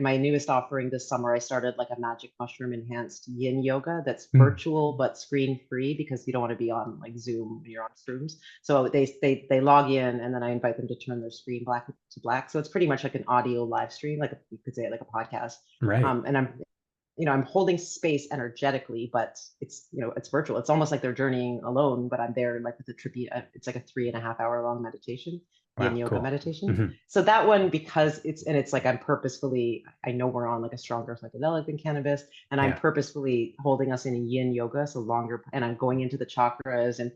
my newest offering this summer, I started like a magic mushroom enhanced yin yoga that's Mm. virtual but screen free because you don't want to be on like Zoom when you're on Zooms. So they log in and then I invite them to turn their screen black to black. So it's pretty much like an audio live stream, you could say it like a podcast. Right. And I'm holding space energetically, but it's virtual. It's almost like they're journeying alone, but I'm there like with a trippy, it's like a 3.5 hour long meditation, yin Wow. yoga Cool. meditation. Hmm. So that one, because it's like I know we're on like a stronger psychedelic than cannabis, and I'm Yeah. purposefully holding us in a yin yoga, so longer, and I'm going into the chakras and,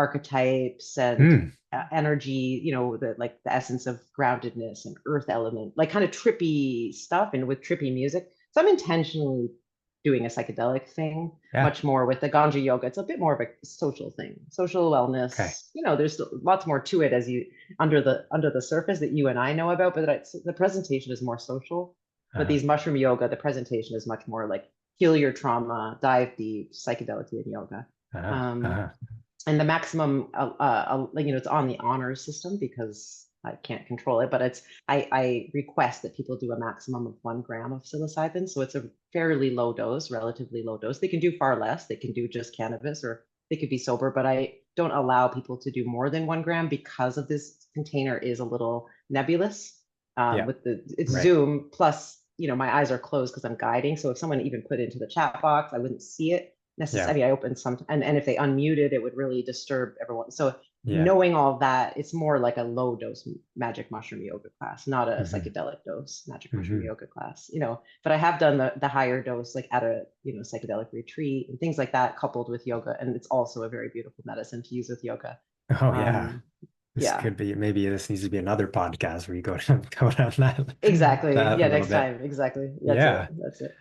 archetypes and Mm. energy, the essence of groundedness and earth element, like kind of trippy stuff and with trippy music. So I'm intentionally doing a psychedelic thing, Yeah. much more with the Ganja Yoga. It's a bit more of a social thing, social Okay. wellness. There's lots more to it as you under the surface that you and I know about, but the presentation is more social. But Uh-huh. these mushroom yoga, the presentation is much more like heal your trauma, dive deep, psychedelic in yoga. Uh-huh. Um, Uh-huh. and the maximum it's on the honor system because I can't control it, but I request that people do a maximum of 1 gram of psilocybin, so it's a fairly low dose, relatively low dose. They can do far less. They can do just cannabis, or they could be sober, but I don't allow people to do more than 1 gram because of this container is a little nebulous. Yeah. With it's Right. Zoom, plus my eyes are closed because I'm guiding, so if someone even put it into the chat box, I wouldn't see it Yeah. necessarily. I opened some, and if they unmuted, it would really disturb everyone. So Yeah. knowing all that, it's more like a low dose magic mushroom yoga class, not a Hmm. psychedelic dose magic mushroom Hmm. yoga class. But I have done the higher dose, like at a psychedelic retreat and things like that, coupled with yoga, and it's also a very beautiful medicine to use with yoga. Oh yeah. Um, This yeah, could be, maybe this needs to be another podcast where you go go down that exactly. path a Yeah, little next bit. time, exactly. That's it. Yeah. That's it.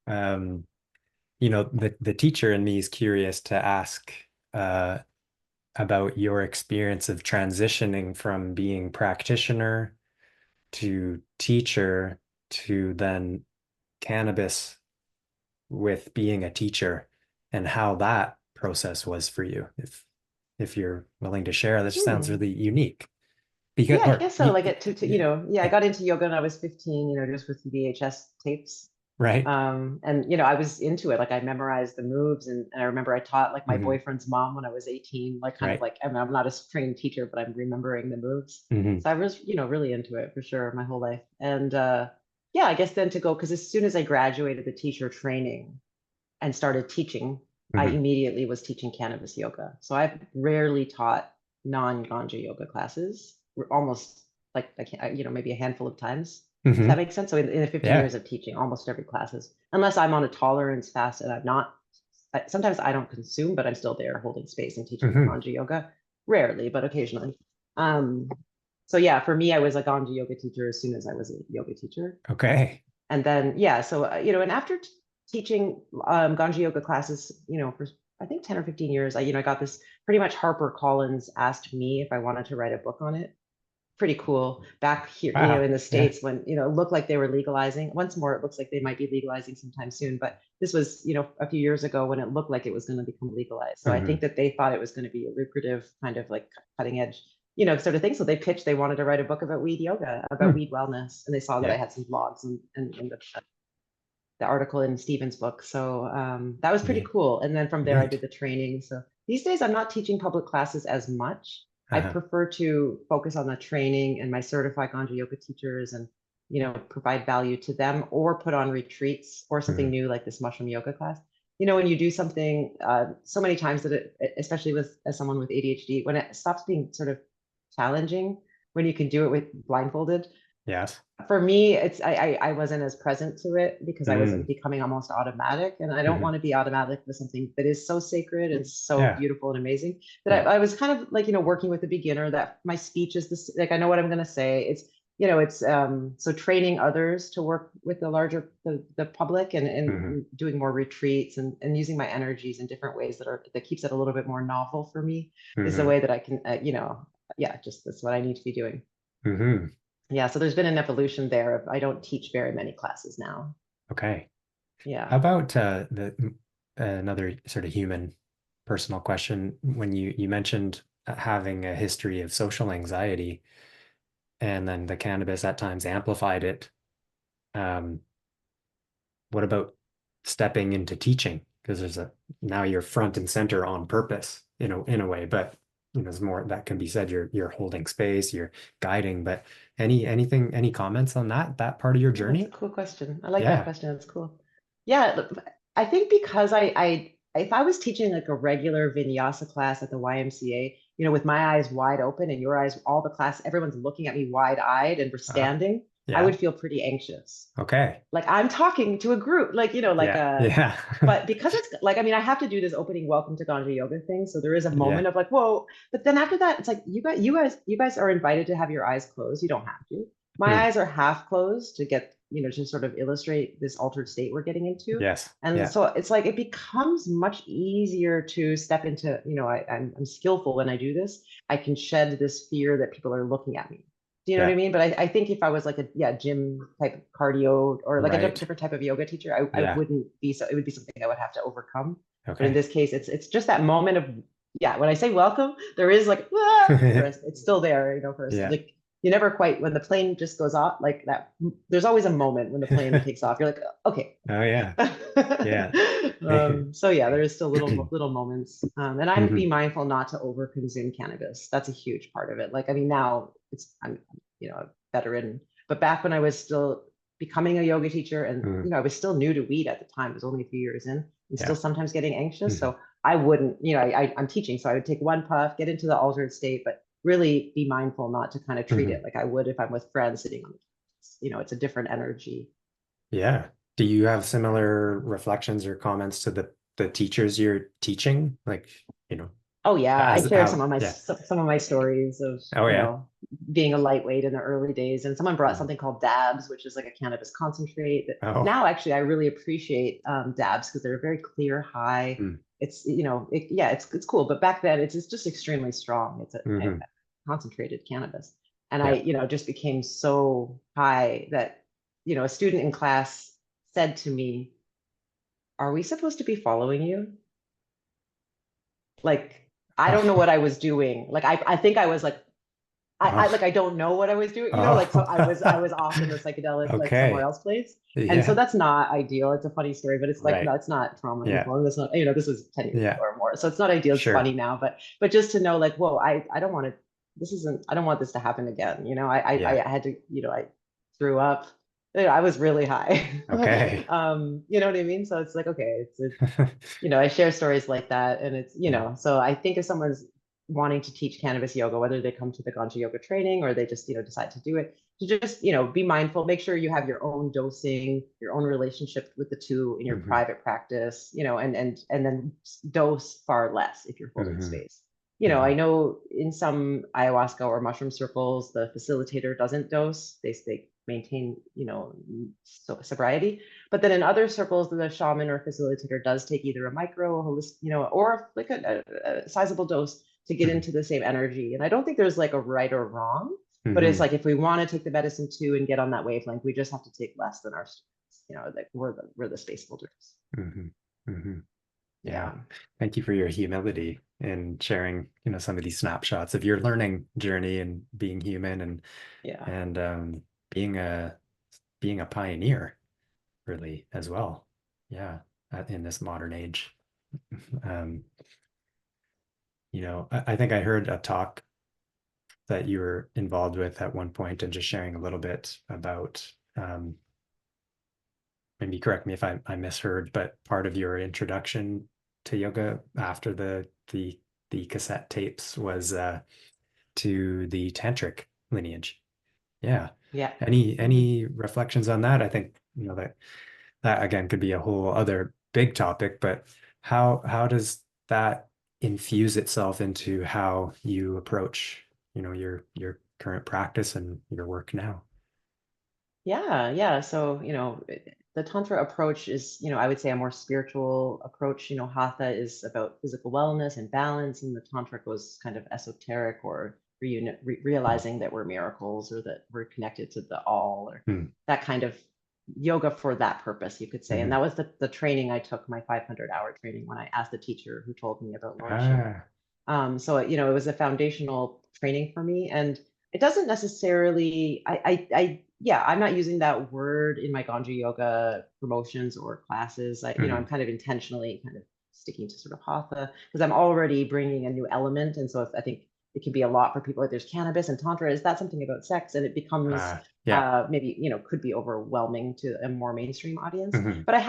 Um, the teacher in me is curious to ask uh about your experience of transitioning from being practitioner to teacher to then cannabis with being a teacher and how that process was for you. If you're willing to share, that just sounds Hmm. really unique. Because Yeah, I guess so. Like yeah, yeah, I yeah, got into yoga when I was 15, just with VHS tapes. right. And I was into it. Like I memorized the moves, and I remember I taught like my Hmm. boyfriend's mom when I was 18, like kind of Right. like, I'm not a trained teacher, but I'm remembering the moves. Hmm. So I was, really into it for sure my whole life. And yeah, I guess then to go, because as soon as I graduated the teacher training and started teaching, I Hmm. immediately was teaching cannabis yoga. So I've rarely taught non-ganja yoga classes. We're almost like I can't, maybe a handful of times. Does that Hmm. make sense? So in the 15 Yeah. years of teaching, almost every class is, unless I'm on a tolerance fast and I'm not. Sometimes I don't consume, but I'm still there holding space and teaching the Hmm. ganja yoga. Rarely, but occasionally. Um, so yeah, for me, I was a ganja yoga teacher as soon as I was a yoga teacher. Okay. And then yeah, so and after teaching Ganja yoga classes, for I think 10 or 15 years, I got this pretty much. Harper Collins asked me if I wanted to write a book on it. Pretty cool. Back here, Wow. in the Yeah. States when, it looked like they were legalizing. Once more, it looks like they might be legalizing sometime soon, but this was, a few years ago when it looked like it was going to become legalized. So I Hmm. think that they thought it was going to be a lucrative kind of like cutting edge, sort of thing. So they pitched, they wanted to write a book about weed yoga, about Hmm. weed wellness. And they saw that I Yeah. had some blogs and the article in Stephen's book. So that was pretty Neat. cool. And then from there, I Neat. did the training. So these days, I'm not teaching public classes as much. I Uh-huh. prefer to focus on the training and my certified Ganja yoga teachers and provide value to them or put on retreats or something Hmm. new like this mushroom yoga class. When you do something so many times that especially with as someone with ADHD, when it stops being sort of challenging, when you can do it with blindfolded, Yes. for me, I wasn't as present to it because I was Mm. becoming almost automatic, and I don't Hmm. want to be automatic with something that is so sacred and so Yeah. beautiful and amazing that Yeah. I was kind of like working with a beginner that my speech is this like I know what I'm going to say. It's so training others to work with the public Hmm. and doing more retreats and using my energies in different ways that keeps it a little bit more novel for me is the Hmm. way that I can yeah, just that's what I need to be doing. Hmm. Yeah, so there's been an evolution there of I don't teach very many classes now. Okay. How Yeah. about the another sort of human personal question? When you mentioned having a history of social anxiety, and then the cannabis at times amplified it. Um, what about stepping into teaching? Because there's a now you're front and center on purpose in a way, but there's more that can be said. You're holding space, you're guiding, but any comments on that part of your Oh, that's a journey? cool question. I like that Yeah. question. That's cool. Yeah, look, I think because I if I was teaching like a regular vinyasa class at the YMCA, with my eyes wide open and your eyes, all the class, everyone's looking at me wide-eyed and we're Uh-huh. standing, I Yeah. would feel pretty anxious. Okay. Like I'm talking to a group, like, like Yeah. a Yeah. but because it's like, I mean, I have to do this opening welcome to Ganja Yoga thing. So there is a Yeah. moment of like, whoa. But then after that, it's like you guys are invited to have your eyes closed. You don't have to. My Hmm. eyes are half closed to get, to sort of illustrate this altered state we're getting into. Yes. And Yeah. so it's like it becomes much easier to step into, I'm skillful when I do this. I can shed this fear that people are looking at me. Do you know what I Yeah. mean? But I think if I was like a gym type of cardio or like a Right. different type of yoga teacher, I Yeah. wouldn't be so it would be something I would have to overcome. But in Okay. this case, it's just that moment of when I say welcome, there is like first, it's still there, first. Yeah. Like you never quite when the plane just goes off, like that there's always a moment when the plane takes off. You're like, okay. Oh yeah. Yeah. So yeah, there is still little moments, and I'm be Hmm. mindful not to overconsume cannabis. That's a huge part of it. Like I mean, now I'm a veteran, but back when I was still becoming a yoga teacher, and Hmm. I was still new to weed at the time. It was only a few years in, and still Yeah. sometimes getting anxious. Hmm. So I wouldn't, I'm teaching, so I would take one puff, get into the altered state, but really be mindful not to kind of treat it Hmm. like I would if I'm with friends sitting on the couch. It's a different energy. Yeah. Do you have similar reflections or comments to the teachers you're teaching? Like, Oh yeah, I as share how, yeah. some of my stories of, Oh yeah. being a lightweight in the early days. And someone brought Mhm. something called dabs, which is like a cannabis concentrate that Oh. now actually I really appreciate dabs because they're a very clear high. Mm. It's, yeah, it's cool. But back then it's just extremely strong. It's a Hmm. concentrated cannabis. And I, Yeah. just became so high that, a student in class said to me, "Are we supposed to be following you?" Like I don't know Oh. what I was doing. Like I think I was like I Oh. like I don't know what I was doing, like so I was Oh. off in the psychedelic like somewhere Okay. else place. And so Yeah. that's not ideal. It's a funny story, but it's like no, Right. it's not trauma Yeah. informed. That's not, this was 10 years ago Yeah. or more. So it's not ideal. It's funny Sure. now, but just to know like, whoa, I don't want to I don't want this to happen again. Yeah. I had to, I threw up. I was really high. Okay. You know what I mean? So it's like, okay, I share stories like that. And it's, Yeah. so I think if someone's wanting to teach cannabis yoga, whether they come to the Ganja Yoga training or they just, decide to do it, to just, be mindful, make sure you have your own dosing, your own relationship with the two in your Hmm. private practice, and then dose far less if you're holding Hmm. space. I Hmm. know in some ayahuasca or mushroom circles, the facilitator doesn't dose. They maintain, sobriety. But then in other circles, the shaman or facilitator does take either a micro, holistic, or like a sizable dose to get into the same energy. And I don't think there's like a right or wrong, but it's Hmm. like if we want to take the medicine too and get on that wavelength, we just have to take less than our students. Like we're the space holders. Hmm. Hmm. Yeah. Yeah. Thank you for your humility in sharing, some of these snapshots of your learning journey and being human Yeah. and being a pioneer, really, as well. Yeah, in this modern age. Um, I think I heard a talk that you were involved with at one point, and just sharing a little bit about, maybe correct me if I misheard, but part of your introduction to yoga after the cassette tapes was to the tantric lineage. Yeah. Yeah. Mhm. Any reflections on that? I think, that again could be a whole other big topic, but how does that infuse itself into how you approach, your current practice and your work now? Yeah, yeah. So, the Tantra approach is, I would say a more spiritual approach. Hatha is about physical wellness and balance, and the Tantric was kind of esoteric or Mm. realizing that we're miracles or that we're connected to the all or Mm. that kind of yoga for that purpose, you could say. And Mhm. that was the training I took, my 500-hour training, when I asked the teacher who told me about Lordship. Ah. So it was a foundational training for me, and it doesn't necessarily. Yeah, I'm not using that word in my Ganja Yoga promotions or classes. I'm Mhm. kind of intentionally kind of sticking to sort of hatha because I'm already bringing a new element, and so I think it can be a lot for people. Like there's cannabis and tantra. Is that something about sex? And it becomes Yeah. maybe could be overwhelming to a more mainstream audience. Mhm. But I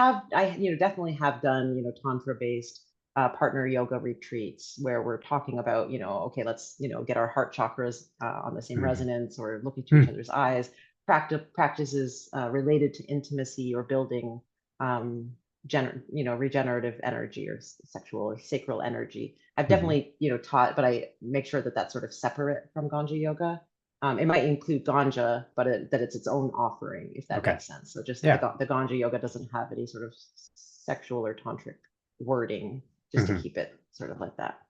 definitely have done tantra based partner yoga retreats where we're talking about, okay, let's, get our heart chakras on the same Mhm. resonance or look into each Mhm. other's eyes, practices related to intimacy or building, um, regenerative energy or sexual or sacral energy. I've Mhm. definitely, taught, but I make sure that that's sort of separate from Ganja Yoga. It might include ganja, but that it's its own offering, if that Okay. makes sense. So just Yeah. the Ganja Yoga doesn't have any sort of sexual or tantric wording, just to Mhm. keep it sort of like that.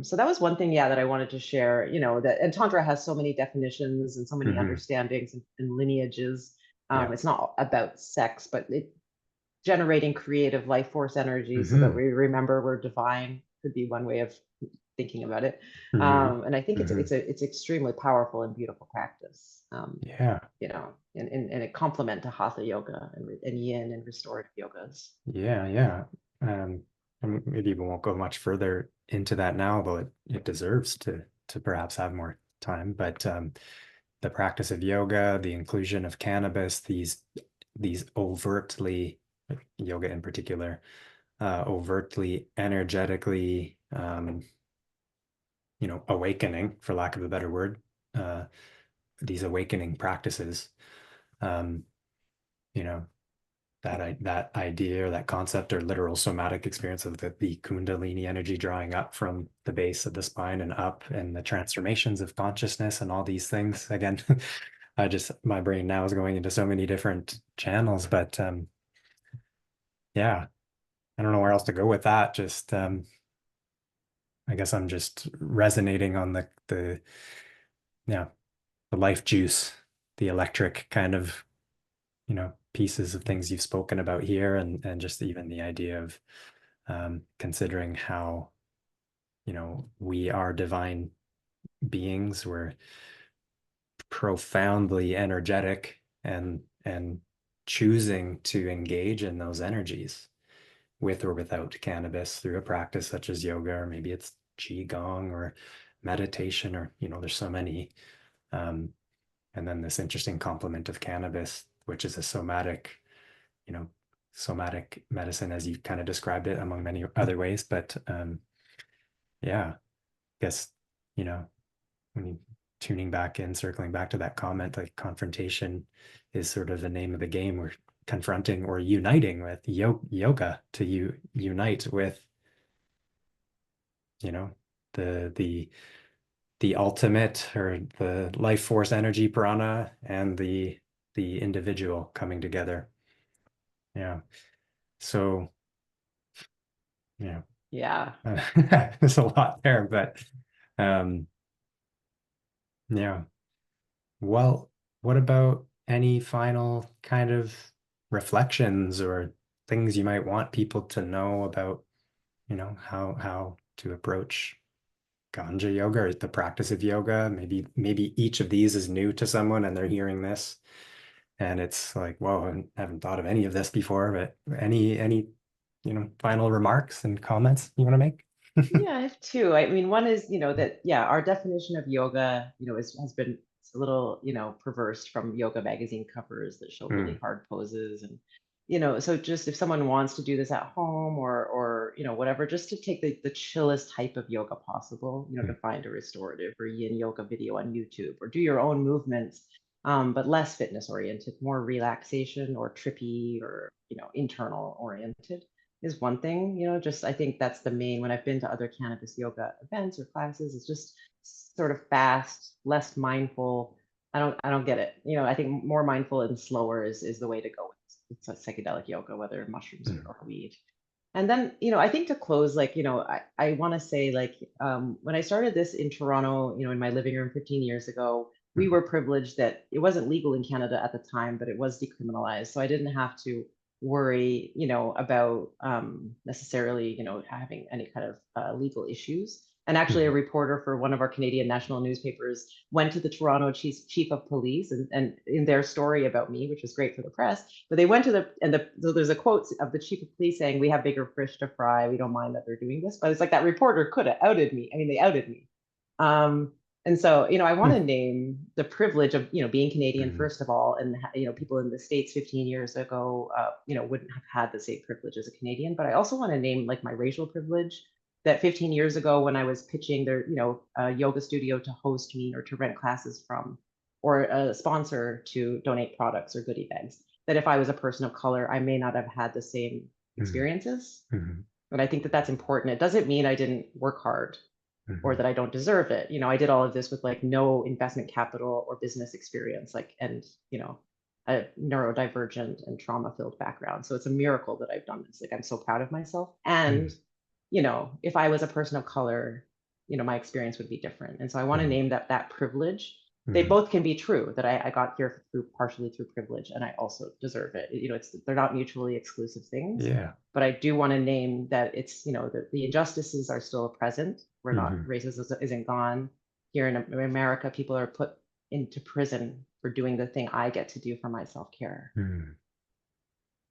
So that was one thing, yeah, that I wanted to share. That and Tantra has so many definitions and so many Mhm. understandings and lineages. Yeah. It's not about sex, but it generating creative life force energy so that Mhm. we remember we're divine could be one way of thinking about it. Mhm. And I think Mhm. it's extremely powerful and beautiful practice. Yeah. And a complement to hatha yoga and yin and restorative yogas. Yeah. Yeah. And maybe we won't go much further into that now, though it deserves to perhaps have more time. But the practice of yoga, the inclusion of cannabis, these overtly, yoga in particular, overtly energetically, awakening, for lack of a better word, uh, these awakening practices, um, you know, that idea or that concept or literal somatic experience of the Kundalini energy drawing up from the base of the spine and up, and the transformations of consciousness and all these things. Again, my brain now is going into so many different channels, but yeah, I don't know where else to go with that. Just I guess I'm just resonating on the yeah, the life juice, the electric kind of, pieces of things you've spoken about here, and just even the idea of considering how, we are divine beings. We're profoundly energetic, and choosing to engage in those energies with or without cannabis through a practice such as yoga, or maybe it's qigong or meditation, or there's so many. Um, and then this interesting complement of cannabis, which is a you know, somatic medicine, as you kind of described it, among many other ways. But yeah, I guess, you know, when you tuning back in, circling back to that comment, like confrontation is sort of the name of the game. We're confronting or uniting with yoga to unite with, you know, the the ultimate, or the life force energy prana, and the individual coming together. Yeah. So, yeah, Yeah. there's a lot there, but um, yeah. Well, what about any final kind of reflections or things you might want people to know about, how to approach Ganja yoga or the practice of yoga? Maybe each of these is new to someone and they're hearing this and it's like, whoa, I haven't thought of any of this before. But any final remarks and comments you want to make? Yeah, I have two. I mean, one is, that, yeah, our definition of yoga, has been a little, perverse from yoga magazine covers that show really Mm, hard poses. And, so just if someone wants to do this at home or, whatever, just to take the chillest type of yoga possible, to mm, find a restorative or yin yoga video on YouTube or do your own movements, but less fitness oriented, more relaxation or trippy or, internal oriented is one thing, just I think that's the main when I've been to other cannabis yoga events or classes, it's just sort of fast, less mindful. I don't get it. I think more mindful and slower is the way to go. It's a psychedelic yoga, whether mushrooms or, mm, or weed. And then, I think to close, like, I want to say, like, when I started this in Toronto, in my living room 15 years ago, we mm, were privileged that it wasn't legal in Canada at the time, but it was decriminalized. So I didn't have to worry, about necessarily, having any kind of legal issues. And actually, a mm, reporter for one of our Canadian national newspapers went to the Toronto chief of police, and in their story about me, which was great for the press, but they went to so there's a quote of the chief of police saying, "We have bigger fish to fry. We don't mind that they're doing this." But it's like that reporter could have outed me. I mean, they outed me. Um, and so, I want to mm, name the privilege of, being Canadian, mm, first of all, and, people in the States 15 years ago, wouldn't have had the same privilege as a Canadian. But I also want to name like my racial privilege that 15 years ago when I was pitching their, a yoga studio to host me or to rent classes from, or a sponsor to donate products or goodie bags, that if I was a person of color, I may not have had the same mm, experiences. mm, But I think that that's important. It doesn't mean I didn't work hard or mm, that I don't deserve it. I did all of this with like no investment capital or business experience, like, and, a neurodivergent and trauma filled background. So it's a miracle that I've done this. Like, I'm so proud of myself. And, mm, if I was a person of color, my experience would be different. And so I want to mm, name that privilege. They mm. both can be true that I got here through partially through privilege and I also deserve it. They're not mutually exclusive things, Yeah. but I do want to name that it's, the injustices are still present. We're not, Hmm. racism isn't gone. Here in America, people are put into prison for doing the thing I get to do for my self-care. Mm.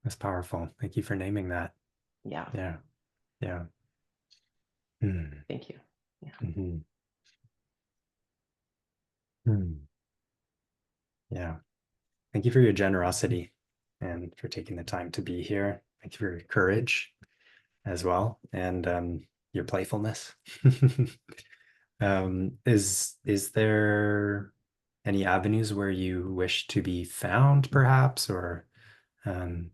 That's powerful. Thank you for naming that. Yeah, Yeah. Yeah. Mm, thank you. Yeah. mhm, mm. Yeah. Thank you for your generosity and for taking the time to be here. Thank you for your courage as well and your playfulness. Is there any avenues where you wish to be found, perhaps, or um,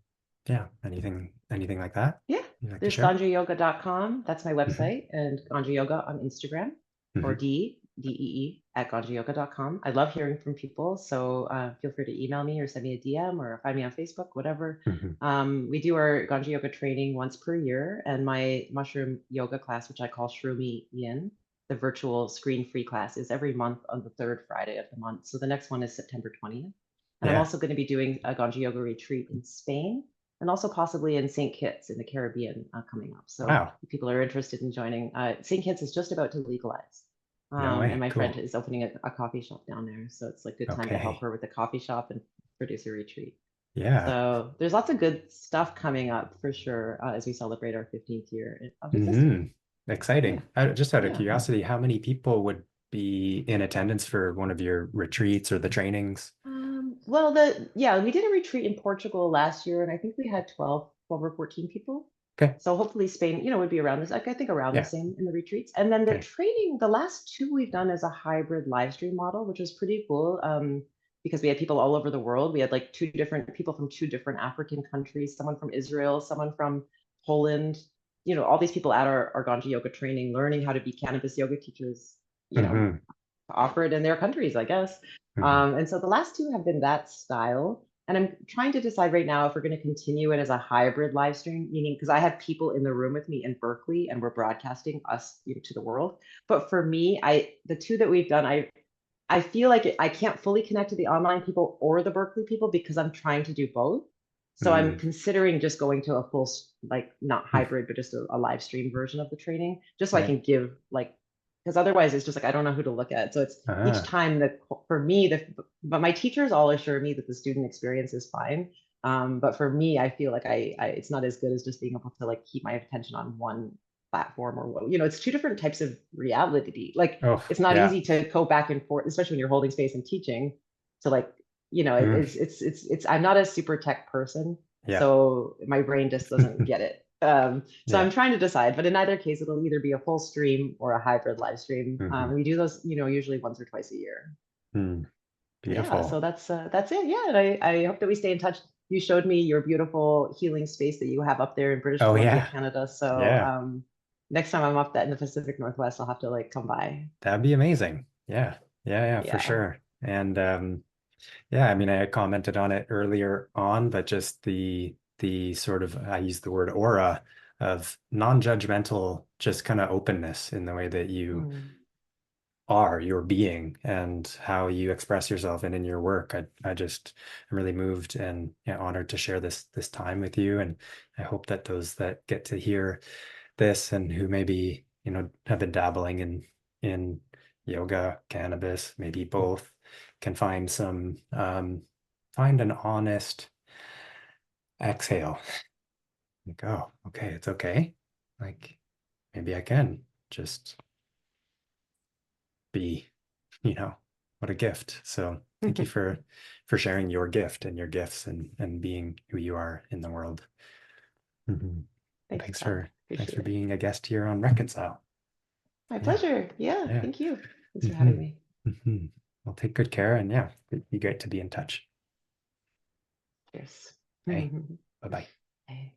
yeah, anything like that Yeah, you'd like to there's share? ganjayoga.com. That's my Hmm. website, and Ganja Yoga on Instagram, or Hmm. Dee at ganjayoga.com. I love hearing from people, so feel free to email me or send me a DM or find me on Facebook, whatever. Hmm. We do our Ganja Yoga training once per year, and my mushroom yoga class, which I call Shroomy Yin, the virtual screen-free class, is every month on the third Friday of the month. So the next one is September 20th. And I'm Yeah. also going to be doing a Ganja Yoga retreat in Spain and also possibly in St. Kitts in the Caribbean coming up. So Wow. if people are interested in joining, St. Kitts is just about to legalize. No And way. my friend Cool. is opening a coffee shop down there. So it's like good time to help Okay. her with the coffee shop and produce a retreat. Yeah. So there's lots of good stuff coming up for sure as we celebrate our 15th year of existence. Hmm. Yeah. Exciting. Just out of Yeah. curiosity, how many people would be in attendance for one of your retreats or the trainings? Well, we did a retreat in Portugal last year, and I think we had 12 or 14 people. Okay. So hopefully Spain, would be around this. Like, I think around the Yeah. same in the retreats. And then the Okay. training, the last two we've done is a hybrid live stream model, which was pretty cool. Because we had people all over the world. We had like two different people from two different African countries, someone from Israel, someone from Poland. All these people at our Ganja yoga training, learning how to be cannabis yoga teachers, Hmm. offer it in their countries, I guess. Hmm. And so the last two have been that style. And I'm trying to decide right now if we're going to continue it as a hybrid live stream, meaning because I have people in the room with me in Berkeley and we're broadcasting us, to the world. But for me, the two that we've done, I feel like I can't fully connect to the online people or the Berkeley people because I'm trying to do both. So I'm Hmm. considering just going to a full, like not hybrid, but just a live stream version of the training, just so I Yeah. can give like, because otherwise it's just like I don't know who to look at. So it's each Ah. time that for me, but my teachers all assure me that the student experience is fine. But for me, I feel like I it's not as good as just being able to like keep my attention on one platform or it's two different types of reality. Like Oh, it's not yeah. easy to go back and forth, especially when you're holding space and teaching. So like, Mm, it's I'm not a super tech person, yeah. so my brain just doesn't get it. So Yeah. I'm trying to decide, but in either case, it'll either be a full stream or a hybrid live stream. Hmm. We do those, usually once or twice a year. Mm, Yeah, so beautiful. that's it. Yeah, and I hope that we stay in touch. You showed me your beautiful healing space that you have up there in British Oh, Columbia, yeah. Canada. So Yeah. next time I'm up that in the Pacific Northwest, I'll have to like come by. That'd be amazing. Yeah. Yeah. Yeah, for Yeah. sure. And yeah, I mean, I commented on it earlier on, but just the sort of, I use the word aura of non-judgmental, just kind of openness in the way that you Mm. are, your being, and how you express yourself and in your work. I just am really moved and, yeah, honored to share this time with you. And I hope that those that get to hear this and who maybe, have been dabbling in yoga, cannabis, maybe both, can find some find an honest exhale. Like, oh, okay, it's okay. Like maybe I can just be, you know, what a gift. So thank you for sharing your gift and your gifts and being who you are in the world. Mhm. Thanks, Thanks Todd. for Appreciate it. being a guest here on Reconcile. My Yeah. pleasure. Yeah, Yeah. thank you. Thanks for having Hmm. me. Hmm. Well, take good care, and yeah, it'd be great to be in touch. Cheers. Hey, bye bye. Bye.